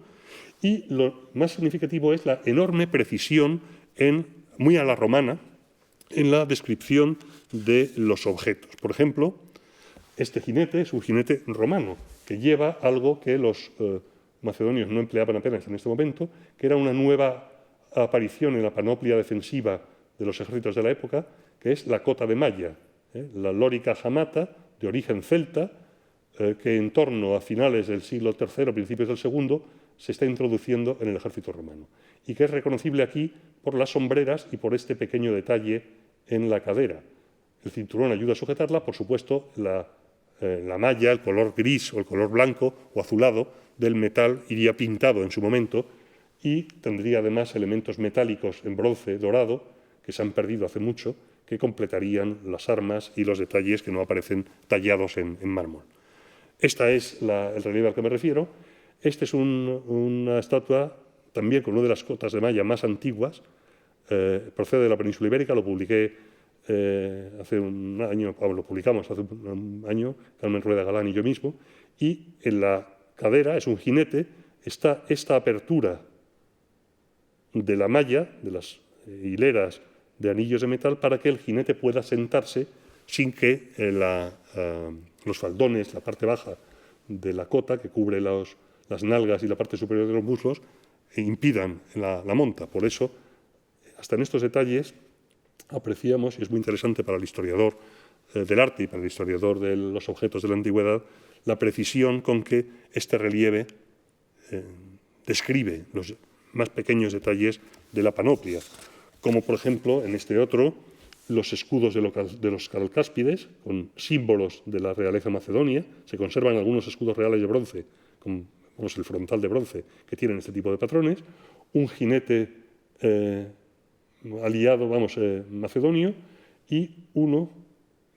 Y lo más significativo es la enorme precisión, muy a la romana, en la descripción de los objetos. Por ejemplo, este jinete es un jinete romano, que lleva algo que los macedonios no empleaban apenas en este momento, que era una nueva aparición en la panoplia defensiva de los ejércitos de la época, que es la cota de malla, la lorica jamata, de origen celta, que en torno a finales del siglo III, principios del II, se está introduciendo en el ejército romano, y que es reconocible aquí por las sombreras y por este pequeño detalle en la cadera. El cinturón ayuda a sujetarla, por supuesto, la malla, el color gris o el color blanco o azulado del metal iría pintado en su momento y tendría además elementos metálicos en bronce dorado que se han perdido hace mucho, que completarían las armas y los detalles que no aparecen tallados en mármol. Esta es el relieve al que me refiero. Esta es una estatua también con una de las cotas de malla más antiguas, procede de la península ibérica, lo publiqué hace un año, lo publicamos hace un año, Carmen Rueda Galán y yo mismo, y en la cadera, es un jinete, está esta apertura de la malla, de las hileras de anillos de metal, para que el jinete pueda sentarse sin que los faldones, la parte baja de la cota, que cubre las nalgas y la parte superior de los muslos, impidan la monta. Por eso, hasta en estos detalles, apreciamos, y es muy interesante para el historiador del arte y para el historiador de los objetos de la antigüedad, la precisión con que este relieve describe los más pequeños detalles de la panoplia, como por ejemplo en este otro los escudos de los calcáspides, con símbolos de la realeza macedonia. Se conservan algunos escudos reales de bronce, como el frontal de bronce, que tienen este tipo de patrones, un jinete aliado, macedonio, y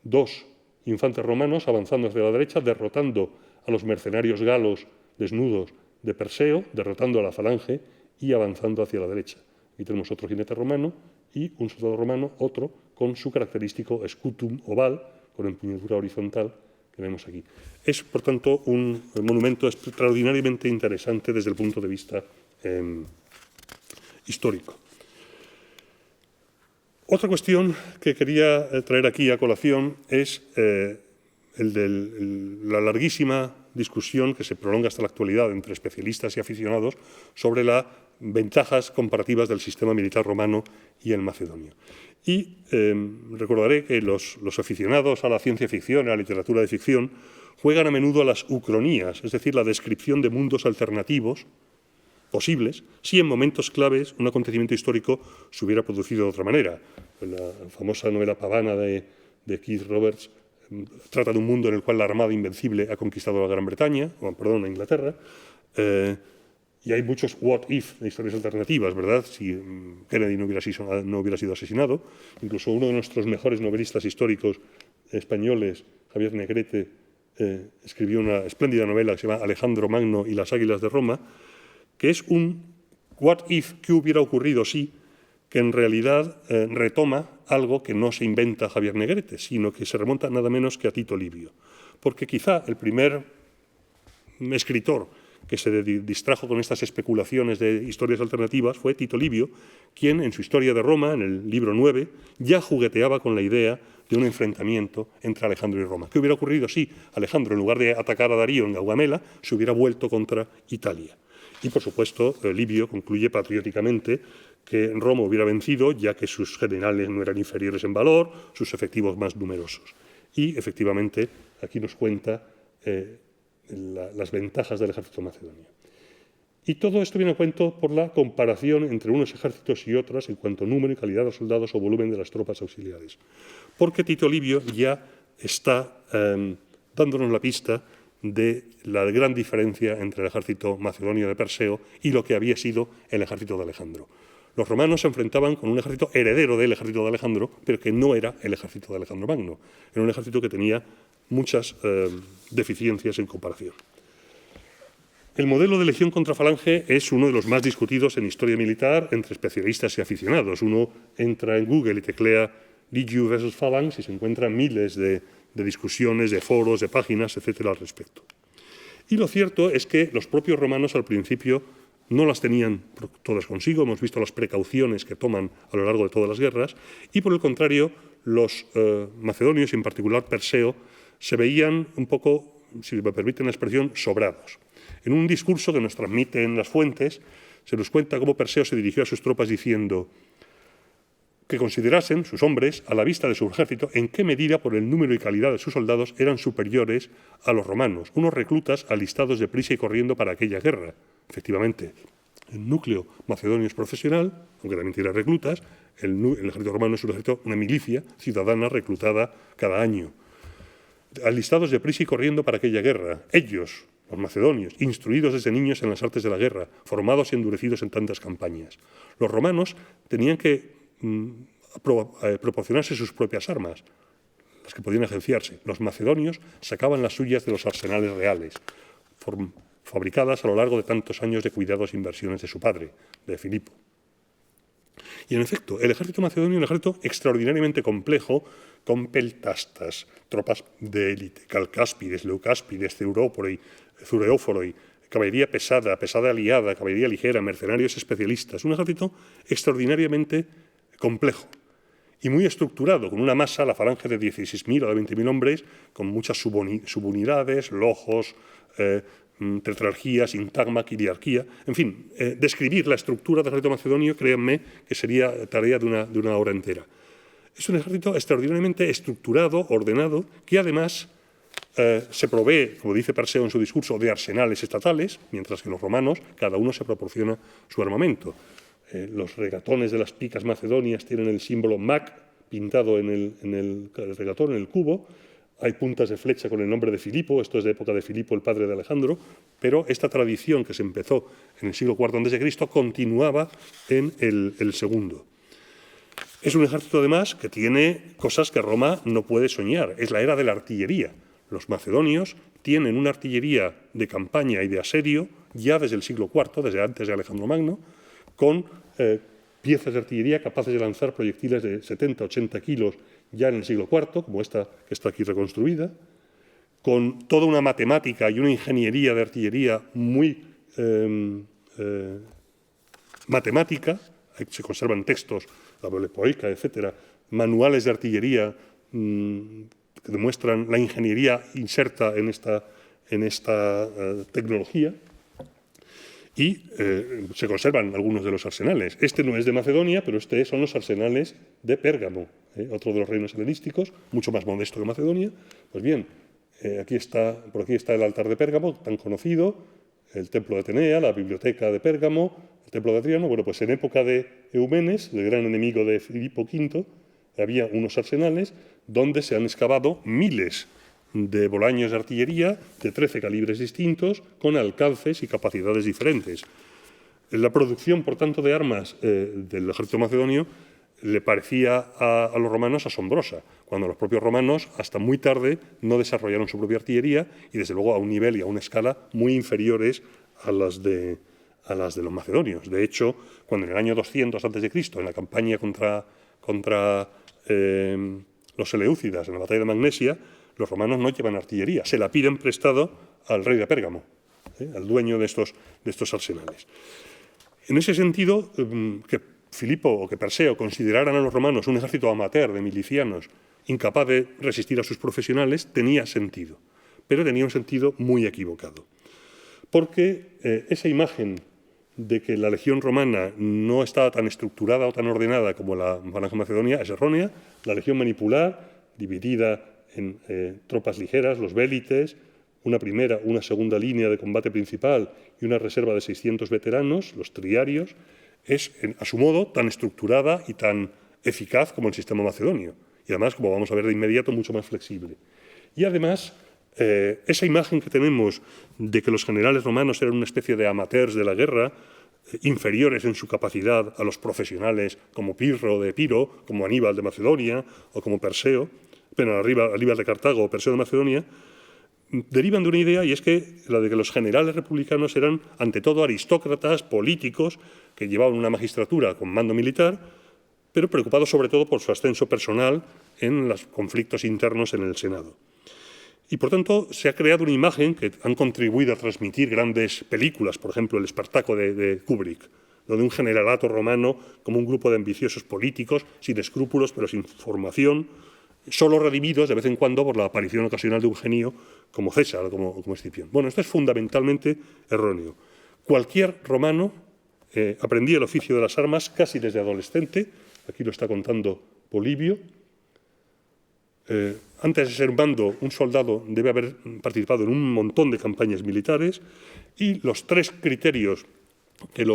dos infantes romanos avanzando hacia la derecha, derrotando a los mercenarios galos desnudos de Perseo, derrotando a la falange y avanzando hacia la derecha. Aquí tenemos otro jinete romano y un soldado romano, otro con su característico scutum oval, con empuñadura horizontal, que vemos aquí. Es, por tanto, un monumento extraordinariamente interesante desde el punto de vista histórico. Otra cuestión que quería traer aquí a colación es la larguísima discusión que se prolonga hasta la actualidad entre especialistas y aficionados sobre las ventajas comparativas del sistema militar romano y el macedonio. Y recordaré que los aficionados a la ciencia ficción, a la literatura de ficción, juegan a menudo a las ucronías, es decir, la descripción de mundos alternativos posibles, si en momentos claves un acontecimiento histórico se hubiera producido de otra manera. La famosa novela pavana de Keith Roberts trata de un mundo en el cual la Armada Invencible ha conquistado a Gran Bretaña, a Inglaterra, y hay muchos what if de historias alternativas, ¿verdad? Si Kennedy no hubiera sido asesinado. Incluso uno de nuestros mejores novelistas históricos españoles, Javier Negrete, escribió una espléndida novela que se llama Alejandro Magno y las Águilas de Roma, que es un what if, ¿qué hubiera ocurrido si?, que en realidad retoma algo que no se inventa Javier Negrete, sino que se remonta nada menos que a Tito Livio. Porque quizá el primer escritor que se distrajo con estas especulaciones de historias alternativas fue Tito Livio, quien en su Historia de Roma, en el libro 9, ya jugueteaba con la idea de un enfrentamiento entre Alejandro y Roma. ¿Qué hubiera ocurrido si Alejandro, en lugar de atacar a Darío en Gaugamela, se hubiera vuelto contra Italia? Y, por supuesto, Livio concluye patrióticamente que Roma hubiera vencido, ya que sus generales no eran inferiores en valor, sus efectivos más numerosos. Y, efectivamente, aquí nos cuenta las ventajas del ejército macedonio. Y todo esto viene a cuento por la comparación entre unos ejércitos y otros en cuanto a número y calidad de soldados o volumen de las tropas auxiliares. Porque Tito Livio ya está dándonos la pista de la gran diferencia entre el ejército macedonio de Perseo y lo que había sido el ejército de Alejandro. Los romanos se enfrentaban con un ejército heredero del ejército de Alejandro, pero que no era el ejército de Alejandro Magno. Era un ejército que tenía muchas deficiencias en comparación. El modelo de legión contra falange es uno de los más discutidos en historia militar entre especialistas y aficionados. Uno entra en Google y teclea Legion versus Phalanx y se encuentran miles de discusiones, de foros, de páginas, etcétera, al respecto. Y lo cierto es que los propios romanos al principio no las tenían todas consigo. Hemos visto las precauciones que toman a lo largo de todas las guerras. Y, por el contrario, los macedonios, y en particular Perseo, se veían un poco, si me permiten la expresión, sobrados. En un discurso que nos transmiten las fuentes, se nos cuenta cómo Perseo se dirigió a sus tropas diciendo que considerasen, sus hombres, a la vista de su ejército, en qué medida, por el número y calidad de sus soldados, eran superiores a los romanos, unos reclutas alistados de prisa y corriendo para aquella guerra. Efectivamente, el núcleo macedonio es profesional, aunque también tiene reclutas. El ejército romano es un ejército, una milicia ciudadana reclutada cada año. Alistados de prisa y corriendo para aquella guerra. Ellos, los macedonios, instruidos desde niños en las artes de la guerra, formados y endurecidos en tantas campañas. Los romanos tenían que proporcionarse sus propias armas, las que podían agenciarse. Los macedonios sacaban las suyas de los arsenales reales, fabricadas a lo largo de tantos años de cuidados e inversiones de su padre, de Filipo. Y, en efecto, el ejército macedonio es un ejército extraordinariamente complejo, con peltastas, tropas de élite, calcáspides, leucáspides, zureóforoi, caballería pesada, pesada aliada, caballería ligera, mercenarios especialistas. Un ejército extraordinariamente complejo y muy estructurado, con una masa, la falange de 16.000 o de 20.000 hombres, con muchas subunidades, logos, tetrarquía, sintagma, quiriarquía. En fin, describir la estructura del ejército macedonio, créanme, que sería tarea de una hora entera. Es un ejército extraordinariamente estructurado, ordenado, que además se provee, como dice Perseo en su discurso, de arsenales estatales, mientras que los romanos, cada uno se proporciona su armamento. Los regatones de las picas macedonias tienen el símbolo MAC pintado en el regatón, en el cubo. Hay puntas de flecha con el nombre de Filipo, esto es de época de Filipo, el padre de Alejandro, pero esta tradición que se empezó en el siglo IV a.C. continuaba en el segundo. Es un ejército, además, que tiene cosas que Roma no puede soñar. Es la era de la artillería. Los macedonios tienen una artillería de campaña y de asedio ya desde el siglo IV, desde antes de Alejandro Magno, con piezas de artillería capaces de lanzar proyectiles de 70-80 kilos ya en el siglo IV, como esta que está aquí reconstruida, con toda una matemática y una ingeniería de artillería muy matemática. Se conservan textos, la Bolepoica, etcétera, manuales de artillería que demuestran la ingeniería inserta en esta tecnología. Y se conservan algunos de los arsenales. Este no es de Macedonia, pero son los arsenales de Pérgamo, otro de los reinos helenísticos, mucho más modesto que Macedonia. Pues bien, Por aquí está el altar de Pérgamo, tan conocido, el templo de Atenea, la biblioteca de Pérgamo, el templo de Adriano. Bueno, pues en época de Eumenes, el gran enemigo de Filipo V, había unos arsenales donde se han excavado miles de bolaños de artillería de 13 calibres distintos, con alcances y capacidades diferentes. La producción, por tanto, de armas del ejército macedonio le parecía a los romanos asombrosa, cuando los propios romanos, hasta muy tarde, no desarrollaron su propia artillería y, desde luego, a un nivel y a una escala muy inferiores a las de los macedonios. De hecho, cuando en el año 200 a.C., en la campaña contra los seleucidas, en la batalla de Magnesia, los romanos no llevan artillería, se la piden prestado al rey de Pérgamo, al dueño de estos arsenales. En ese sentido, que Filipo o que Perseo consideraran a los romanos un ejército amateur de milicianos incapaz de resistir a sus profesionales tenía sentido, pero tenía un sentido muy equivocado. Porque esa imagen de que la legión romana no estaba tan estructurada o tan ordenada como la falange macedonia es errónea. La legión manipular, dividida en tropas ligeras, los vélites, una primera, una segunda línea de combate principal y una reserva de 600 veteranos, los triarios, es, a su modo, tan estructurada y tan eficaz como el sistema macedonio. Y además, como vamos a ver de inmediato, mucho más flexible. Y además, esa imagen que tenemos de que los generales romanos eran una especie de amateurs de la guerra, inferiores en su capacidad a los profesionales como Pirro de Epiro, como Aníbal de Macedonia o como Perseo, pero Aníbal de Cartago o Perseo de Macedonia, derivan de una idea, y es que la de que los generales republicanos eran, ante todo, aristócratas, políticos, que llevaban una magistratura con mando militar, pero preocupados sobre todo por su ascenso personal en los conflictos internos en el Senado. Y, por tanto, se ha creado una imagen que han contribuido a transmitir grandes películas, por ejemplo, el Espartaco de Kubrick, donde un generalato romano como un grupo de ambiciosos políticos, sin escrúpulos pero sin formación, solo redimidos de vez en cuando por la aparición ocasional de un genio como César o como Escipión. Bueno, esto es fundamentalmente erróneo. Cualquier romano aprendía el oficio de las armas casi desde adolescente. Aquí lo está contando Polibio. Antes de ser mando, un soldado debe haber participado en un montón de campañas militares, y los tres criterios que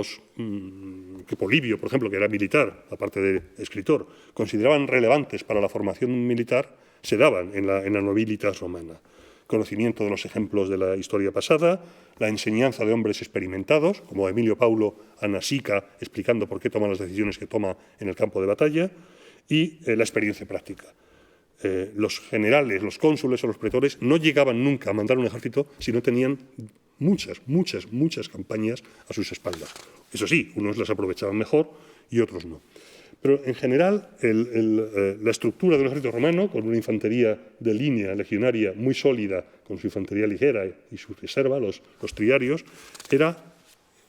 Polibio, por ejemplo, que era militar, aparte de escritor, consideraban relevantes para la formación militar, se daban en la nobilitas romana. Conocimiento de los ejemplos de la historia pasada, la enseñanza de hombres experimentados, como Emilio Paulo a Nasica, explicando por qué toma las decisiones que toma en el campo de batalla, y la experiencia práctica. Los generales, los cónsules o los pretores no llegaban nunca a mandar un ejército si no tenían muchas campañas a sus espaldas. Eso sí, unos las aprovechaban mejor y otros no. Pero, en general, la estructura del ejército romano, con una infantería de línea legionaria muy sólida, con su infantería ligera y su reserva, los triarios, era,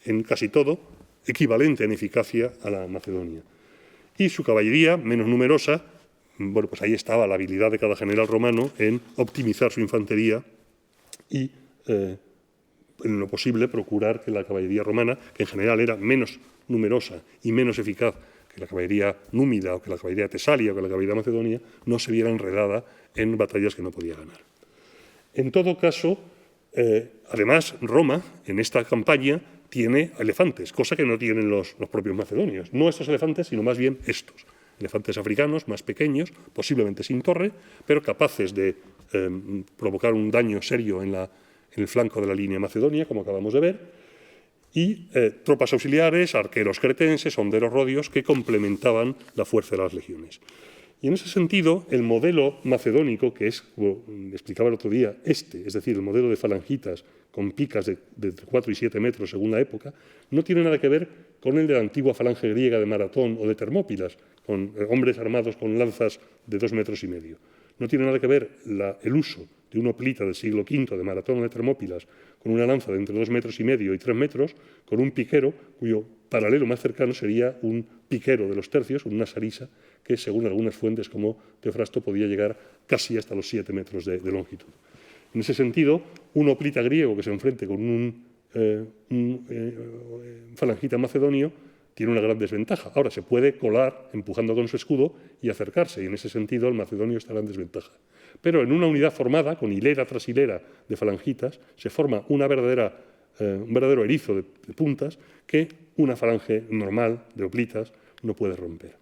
en casi todo, equivalente en eficacia a la macedonia. Y su caballería, menos numerosa, bueno, pues ahí estaba la habilidad de cada general romano en optimizar su infantería y, en lo posible, procurar que la caballería romana, que en general era menos numerosa y menos eficaz que la caballería númida o que la caballería tesalia o que la caballería macedonia, no se viera enredada en batallas que no podía ganar. En todo caso, además, Roma, en esta campaña, tiene elefantes, cosa que no tienen los propios macedonios. No estos elefantes, sino más bien estos. Elefantes africanos, más pequeños, posiblemente sin torre, pero capaces de provocar un daño serio en el flanco de la línea macedonia, como acabamos de ver, y tropas auxiliares, arqueros cretenses, honderos rodios, que complementaban la fuerza de las legiones. Y en ese sentido, el modelo macedónico, que es, como explicaba el otro día, es decir, el modelo de falangitas con picas de 4 y 7 metros según la época, no tiene nada que ver con el de la antigua falange griega de Maratón o de Termópilas, con hombres armados con lanzas de 2,5 metros. No tiene nada que ver el uso de una hoplita del siglo V de Maratón o de Termópilas con una lanza de entre 2,5 metros y 3 metros, con un piquero cuyo paralelo más cercano sería un piquero de los tercios, una sarisa, que según algunas fuentes como Teofrasto podía llegar casi hasta los 7 metros de longitud. En ese sentido, un hoplita griego que se enfrente con un falangita macedonio tiene una gran desventaja. Ahora, se puede colar empujando con su escudo y acercarse, y en ese sentido el macedonio estará en desventaja. Pero en una unidad formada, con hilera tras hilera de falangitas, se forma un verdadero erizo de puntas que una falange normal de hoplitas no puede romper.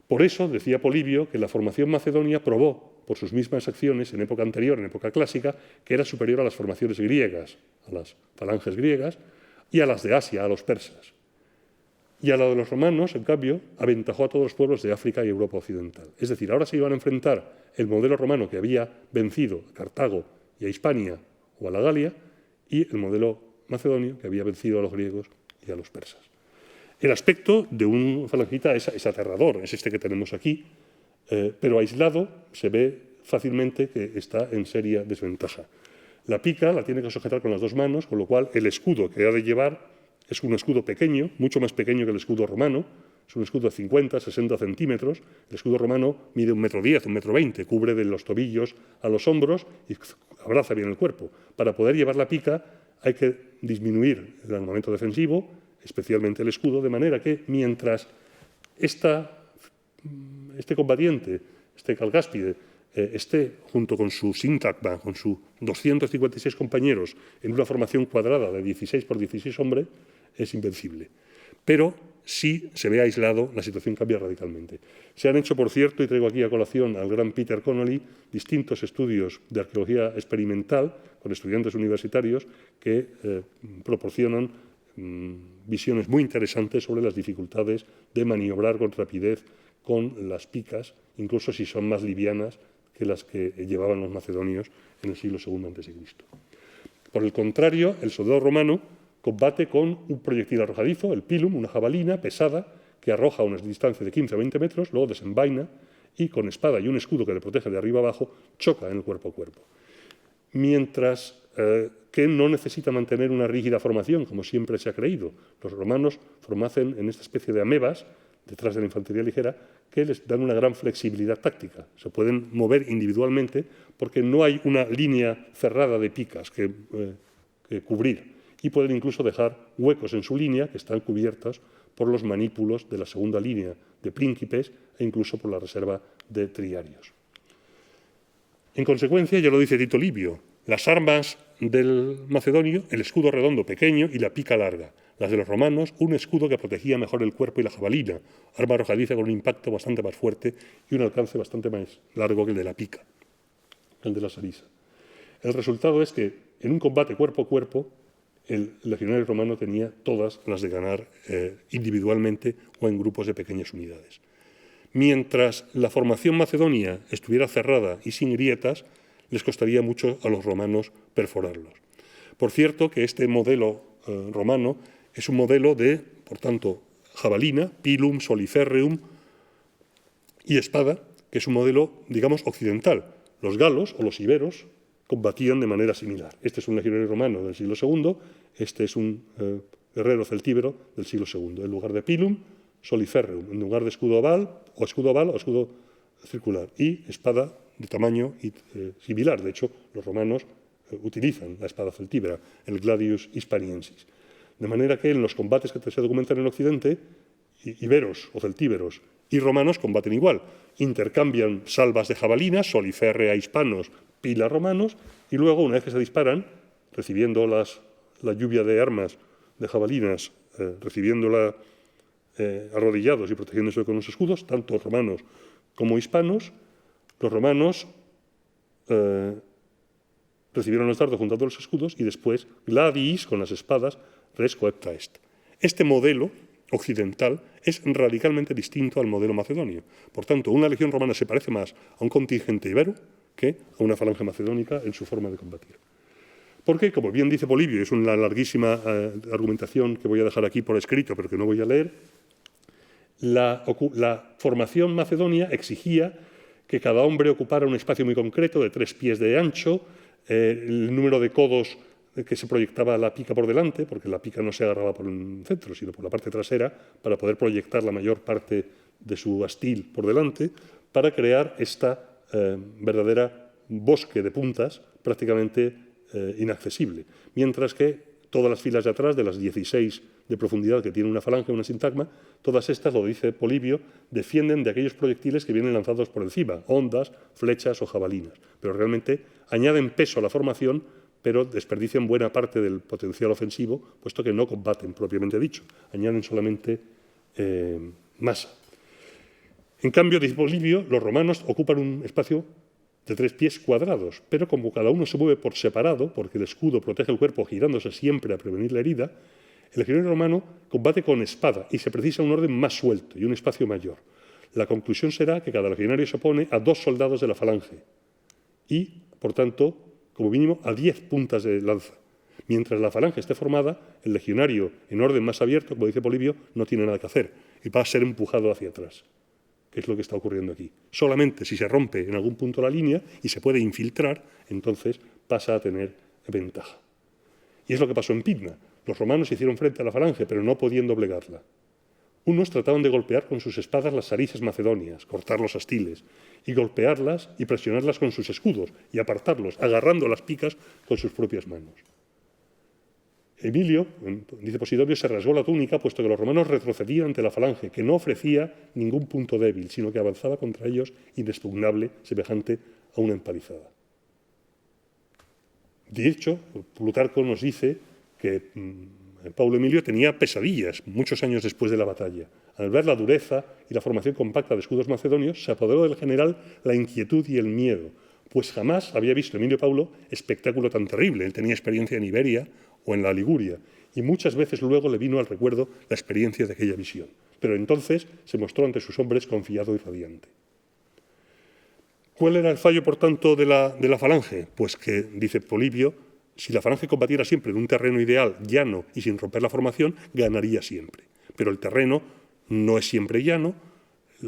Por eso decía Polibio que la formación macedonia probó, por sus mismas acciones en época anterior, en época clásica, que era superior a las formaciones griegas, a las falanges griegas, y a las de Asia, a los persas. Y a la de los romanos, en cambio, aventajó a todos los pueblos de África y Europa occidental. Es decir, ahora se iban a enfrentar el modelo romano que había vencido a Cartago y a Hispania o a la Galia, y el modelo macedonio que había vencido a los griegos y a los persas. El aspecto de un falangita es aterrador, es este que tenemos aquí, pero aislado se ve fácilmente que está en seria desventaja. La pica la tiene que sujetar con las dos manos, con lo cual el escudo que ha de llevar es un escudo pequeño, mucho más pequeño que el escudo romano. Es un escudo de 50, 60 centímetros. El escudo romano mide 1,10 m, 1,20 m, cubre de los tobillos a los hombros y abraza bien el cuerpo. Para poder llevar la pica hay que disminuir el armamento defensivo, especialmente el escudo, de manera que mientras este combatiente, este calgáspide, esté junto con su sintagma, con sus 256 compañeros, en una formación cuadrada de 16 por 16 hombres, es invencible. Pero si se ve aislado, la situación cambia radicalmente. Se han hecho, por cierto, y traigo aquí a colación al gran Peter Connolly, distintos estudios de arqueología experimental con estudiantes universitarios que proporcionan visiones muy interesantes sobre las dificultades de maniobrar con rapidez con las picas, incluso si son más livianas que las que llevaban los macedonios en el siglo II a.C. Por el contrario, el soldado romano combate con un proyectil arrojadizo, el pilum, una jabalina pesada que arroja a una distancia de 15 a 20 metros, luego desenvaina y con espada y un escudo que le protege de arriba abajo, choca en el cuerpo a cuerpo. Mientras que no necesita mantener una rígida formación, como siempre se ha creído. Los romanos forman en esta especie de amebas, detrás de la infantería ligera, que les dan una gran flexibilidad táctica. Se pueden mover individualmente porque no hay una línea cerrada de picas que cubrir, y pueden incluso dejar huecos en su línea que están cubiertos por los manípulos de la segunda línea de príncipes e incluso por la reserva de triarios. En consecuencia, ya lo dice Tito Livio, las armas del macedonio, el escudo redondo pequeño y la pica larga. Las de los romanos, un escudo que protegía mejor el cuerpo y la jabalina, arma arrojadiza con un impacto bastante más fuerte y un alcance bastante más largo que el de la pica, el de la sarisa. El resultado es que en un combate cuerpo a cuerpo, el legionario romano tenía todas las de ganar individualmente o en grupos de pequeñas unidades. Mientras la formación macedonia estuviera cerrada y sin grietas, les costaría mucho a los romanos perforarlos. Por cierto, que este modelo romano es un modelo de, por tanto, jabalina, pilum, soliferreum y espada, que es un modelo, digamos, occidental. Los galos o los iberos combatían de manera similar. Este es un legionario romano del siglo II, este es un guerrero celtíbero del siglo II. En lugar de pilum, soliferreum, en lugar de escudo oval o escudo circular, y espada de tamaño similar. De hecho, los romanos utilizan la espada celtíbera, el gladius hispaniensis. De manera que en los combates que se documentan en Occidente, iberos o celtíberos y romanos combaten igual. Intercambian salvas de jabalina, soliferre a hispanos, pila romanos, y luego, una vez que se disparan, recibiendo la lluvia de armas de jabalinas, recibiéndola arrodillados y protegiéndose con los escudos, tanto romanos como hispanos, los romanos recibieron los dardos juntando los escudos y después gladiis, con las espadas, res coepta est. Este modelo occidental es radicalmente distinto al modelo macedonio. Por tanto, una legión romana se parece más a un contingente ibero que a una falange macedónica en su forma de combatir. Porque, como bien dice Polibio, es una larguísima argumentación que voy a dejar aquí por escrito, pero que no voy a leer, la formación macedonia exigía que cada hombre ocupara un espacio muy concreto de 3 pies de ancho, el número de codos que se proyectaba la pica por delante, porque la pica no se agarraba por un centro, sino por la parte trasera, para poder proyectar la mayor parte de su astil por delante, para crear esta verdadera bosque de puntas prácticamente inaccesible. Mientras que todas las filas de atrás, de las 16 de profundidad que tiene una falange, una sintagma, todas estas, lo dice Polibio, defienden de aquellos proyectiles que vienen lanzados por encima, ondas, flechas o jabalinas. Pero realmente añaden peso a la formación, pero desperdician buena parte del potencial ofensivo, puesto que no combaten, propiamente dicho, añaden solamente masa. En cambio, dice Polibio, los romanos ocupan un espacio de 3 pies cuadrados, pero como cada uno se mueve por separado, porque el escudo protege el cuerpo girándose siempre a prevenir la herida, el legionario romano combate con espada y se precisa un orden más suelto y un espacio mayor. La conclusión será que cada legionario se opone a 2 soldados de la falange y, por tanto, como mínimo a 10 puntas de lanza. Mientras la falange esté formada, el legionario en orden más abierto, como dice Polibio, no tiene nada que hacer y va a ser empujado hacia atrás, que es lo que está ocurriendo aquí. Solamente si se rompe en algún punto la línea y se puede infiltrar, entonces pasa a tener ventaja. Y es lo que pasó en Pydna. Los romanos hicieron frente a la falange, pero no podían doblegarla. Unos trataban de golpear con sus espadas las sarices macedonias, cortar los astiles, y golpearlas y presionarlas con sus escudos, y apartarlos, agarrando las picas con sus propias manos. Emilio, dice Posidonio, se rasgó la túnica, puesto que los romanos retrocedían ante la falange, que no ofrecía ningún punto débil, sino que avanzaba contra ellos inexpugnable, semejante a una empalizada. De hecho, Plutarco nos dice que Paulo Emilio tenía pesadillas muchos años después de la batalla. Al ver la dureza y la formación compacta de escudos macedonios, se apoderó del general la inquietud y el miedo, pues jamás había visto Emilio Paulo espectáculo tan terrible. Él tenía experiencia en Iberia o en la Liguria, y muchas veces luego le vino al recuerdo la experiencia de aquella visión. Pero entonces se mostró ante sus hombres confiado y radiante. ¿Cuál era el fallo, por tanto, de la falange? Pues que, dice Polibio, si la falange combatiera siempre en un terreno ideal, llano y sin romper la formación, ganaría siempre. Pero el terreno no es siempre llano,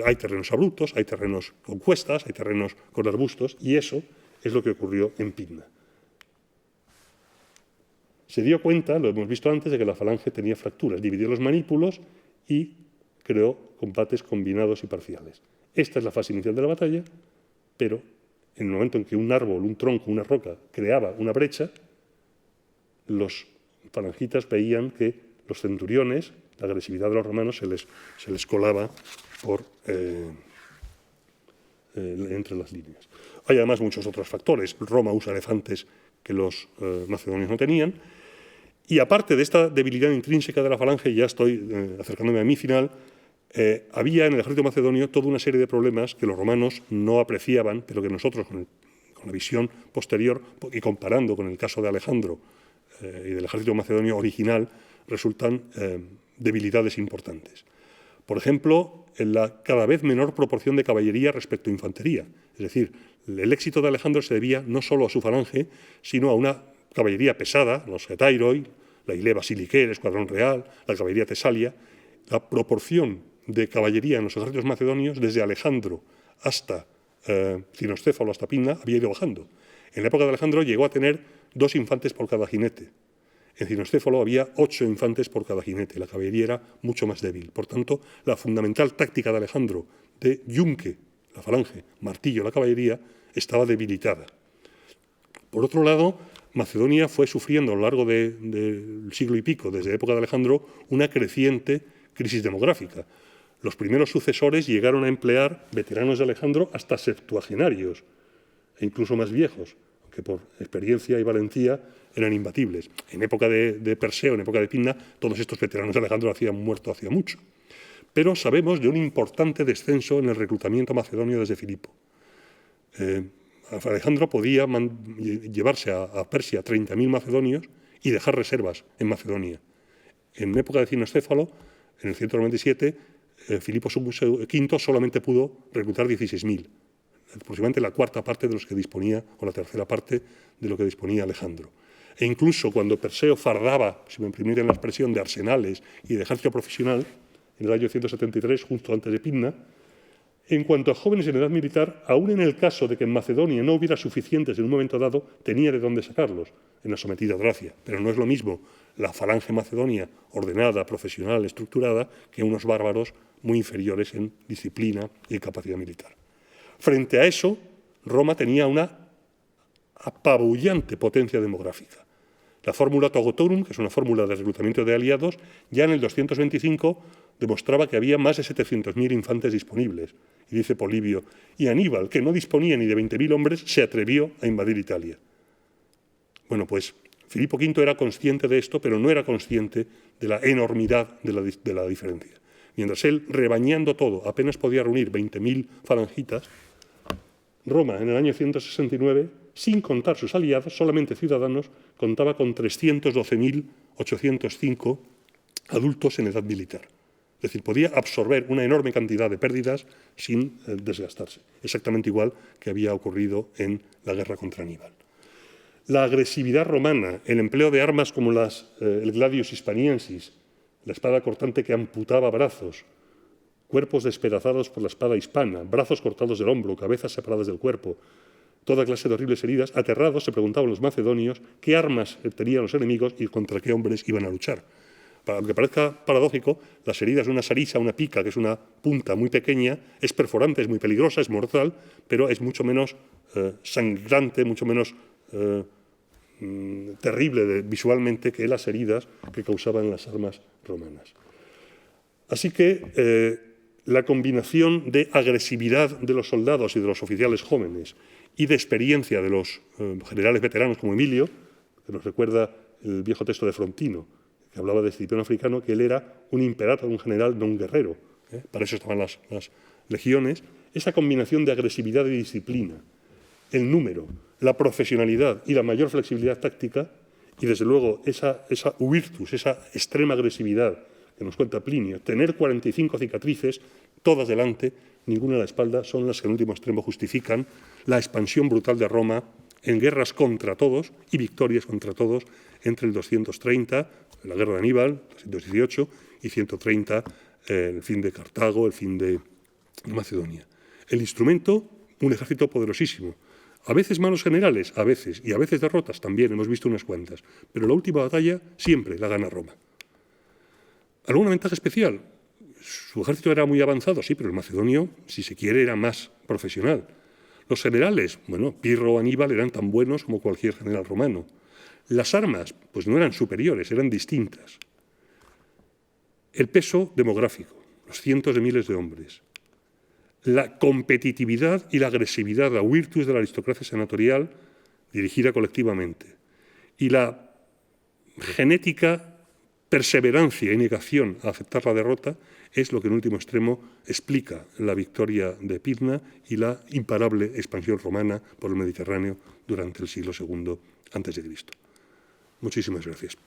hay terrenos abruptos, hay terrenos con cuestas, hay terrenos con arbustos, y eso es lo que ocurrió en Pydna. Se dio cuenta, lo hemos visto antes, de que la falange tenía fracturas, dividió los manípulos y creó combates combinados y parciales. Esta es la fase inicial de la batalla, pero en el momento en que un árbol, un tronco, una roca creaba una brecha, los falangitas veían que los centuriones, la agresividad de los romanos se les colaba por entre las líneas. Hay además muchos otros factores. Roma usa elefantes que los macedonios no tenían. Y aparte de esta debilidad intrínseca de la falange, ya estoy acercándome a mi final, había en el ejército macedonio toda una serie de problemas que los romanos no apreciaban, pero que nosotros, con la visión posterior y comparando con el caso de Alejandro y del ejército macedonio original, resultan debilidades importantes. Por ejemplo, en la cada vez menor proporción de caballería respecto a infantería. Es decir, el éxito de Alejandro se debía no solo a su falange, sino a una caballería pesada, los getairoi, la ile basilique, el escuadrón real, la caballería tesalia. La proporción de caballería en los ejércitos macedonios, desde Alejandro hasta Cinoscéfalo, hasta Pydna, había ido bajando. En la época de Alejandro llegó a tener 2 infantes por cada jinete. En Cinoscéfalo había 8 infantes por cada jinete. La caballería era mucho más débil. Por tanto, la fundamental táctica de Alejandro de yunque, la falange, martillo, la caballería, estaba debilitada. Por otro lado, Macedonia fue sufriendo a lo largo del siglo y pico, desde la época de Alejandro, una creciente crisis demográfica. Los primeros sucesores llegaron a emplear veteranos de Alejandro hasta septuagenarios, e incluso más viejos, que por experiencia y valentía eran imbatibles. En época de Perseo, en época de Pydna, todos estos veteranos de Alejandro habían muerto hacía mucho. Pero sabemos de un importante descenso en el reclutamiento macedonio desde Filipo. Alejandro podía llevarse a Persia 30.000 macedonios y dejar reservas en Macedonia. En época de Cinoscéfalo, en el 197, Filipo V solamente pudo reclutar 16.000. Aproximadamente la cuarta parte de los que disponía, o la tercera parte de lo que disponía Alejandro. E incluso cuando Perseo fardaba, si me permiten la expresión, de arsenales y de ejército profesional, en el año 173, justo antes de Pydna, en cuanto a jóvenes en edad militar, aún en el caso de que en Macedonia no hubiera suficientes en un momento dado, tenía de dónde sacarlos, en la sometida Tracia. Pero no es lo mismo la falange macedonia ordenada, profesional, estructurada, que unos bárbaros muy inferiores en disciplina y capacidad militar. Frente a eso, Roma tenía una apabullante potencia demográfica. La fórmula Togotorum, que es una fórmula de reclutamiento de aliados, ya en el 225 demostraba que había más de 700.000 infantes disponibles. Y dice Polibio, y Aníbal, que no disponía ni de 20.000 hombres, se atrevió a invadir Italia. Bueno, pues Filipo V era consciente de esto, pero no era consciente de la enormidad de la diferencia. Mientras él, rebañando todo, apenas podía reunir 20.000 falangitas, Roma, en el año 169, sin contar sus aliados, solamente ciudadanos, contaba con 312.805 adultos en edad militar. Es decir, podía absorber una enorme cantidad de pérdidas sin desgastarse, exactamente igual que había ocurrido en la guerra contra Aníbal. La agresividad romana, el empleo de armas como el gladius hispaniensis, la espada cortante que amputaba brazos, cuerpos despedazados por la espada hispana, brazos cortados del hombro, cabezas separadas del cuerpo, toda clase de horribles heridas, aterrados se preguntaban los macedonios qué armas tenían los enemigos y contra qué hombres iban a luchar. Aunque parezca paradójico, las heridas de una sarisa, una pica, que es una punta muy pequeña, es perforante, es muy peligrosa, es mortal, pero es mucho menos sangrante, mucho menos terrible visualmente que las heridas que causaban las armas romanas. Así que la combinación de agresividad de los soldados y de los oficiales jóvenes y de experiencia de los generales veteranos como Emilio, que nos recuerda el viejo texto de Frontino, que hablaba de Escipión Africano, que él era un imperator, un general, no un guerrero. Para eso estaban las legiones. Esa combinación de agresividad y disciplina, el número, la profesionalidad y la mayor flexibilidad táctica, y desde luego esa virtus, esa extrema agresividad que nos cuenta Plinio, tener 45 cicatrices, todas delante, ninguna a la espalda, son las que en último extremo justifican la expansión brutal de Roma en guerras contra todos y victorias contra todos entre el 230, la guerra de Aníbal, 218, y 130, el fin de Cartago, el fin de Macedonia. El instrumento, un ejército poderosísimo. A veces malos generales, a veces, y a veces derrotas también, hemos visto unas cuantas. Pero la última batalla siempre la gana Roma. ¿Alguna ventaja especial? Su ejército era muy avanzado, sí, pero el macedonio, si se quiere, era más profesional. Los generales, bueno, Pirro o Aníbal eran tan buenos como cualquier general romano. Las armas, pues no eran superiores, eran distintas. El peso demográfico, los cientos de miles de hombres. La competitividad y la agresividad, la virtus de la aristocracia senatorial dirigida colectivamente. Y la genética perseverancia y negación a aceptar la derrota es lo que en último extremo explica la victoria de Pydna y la imparable expansión romana por el Mediterráneo durante el siglo II a.C. Muchísimas gracias.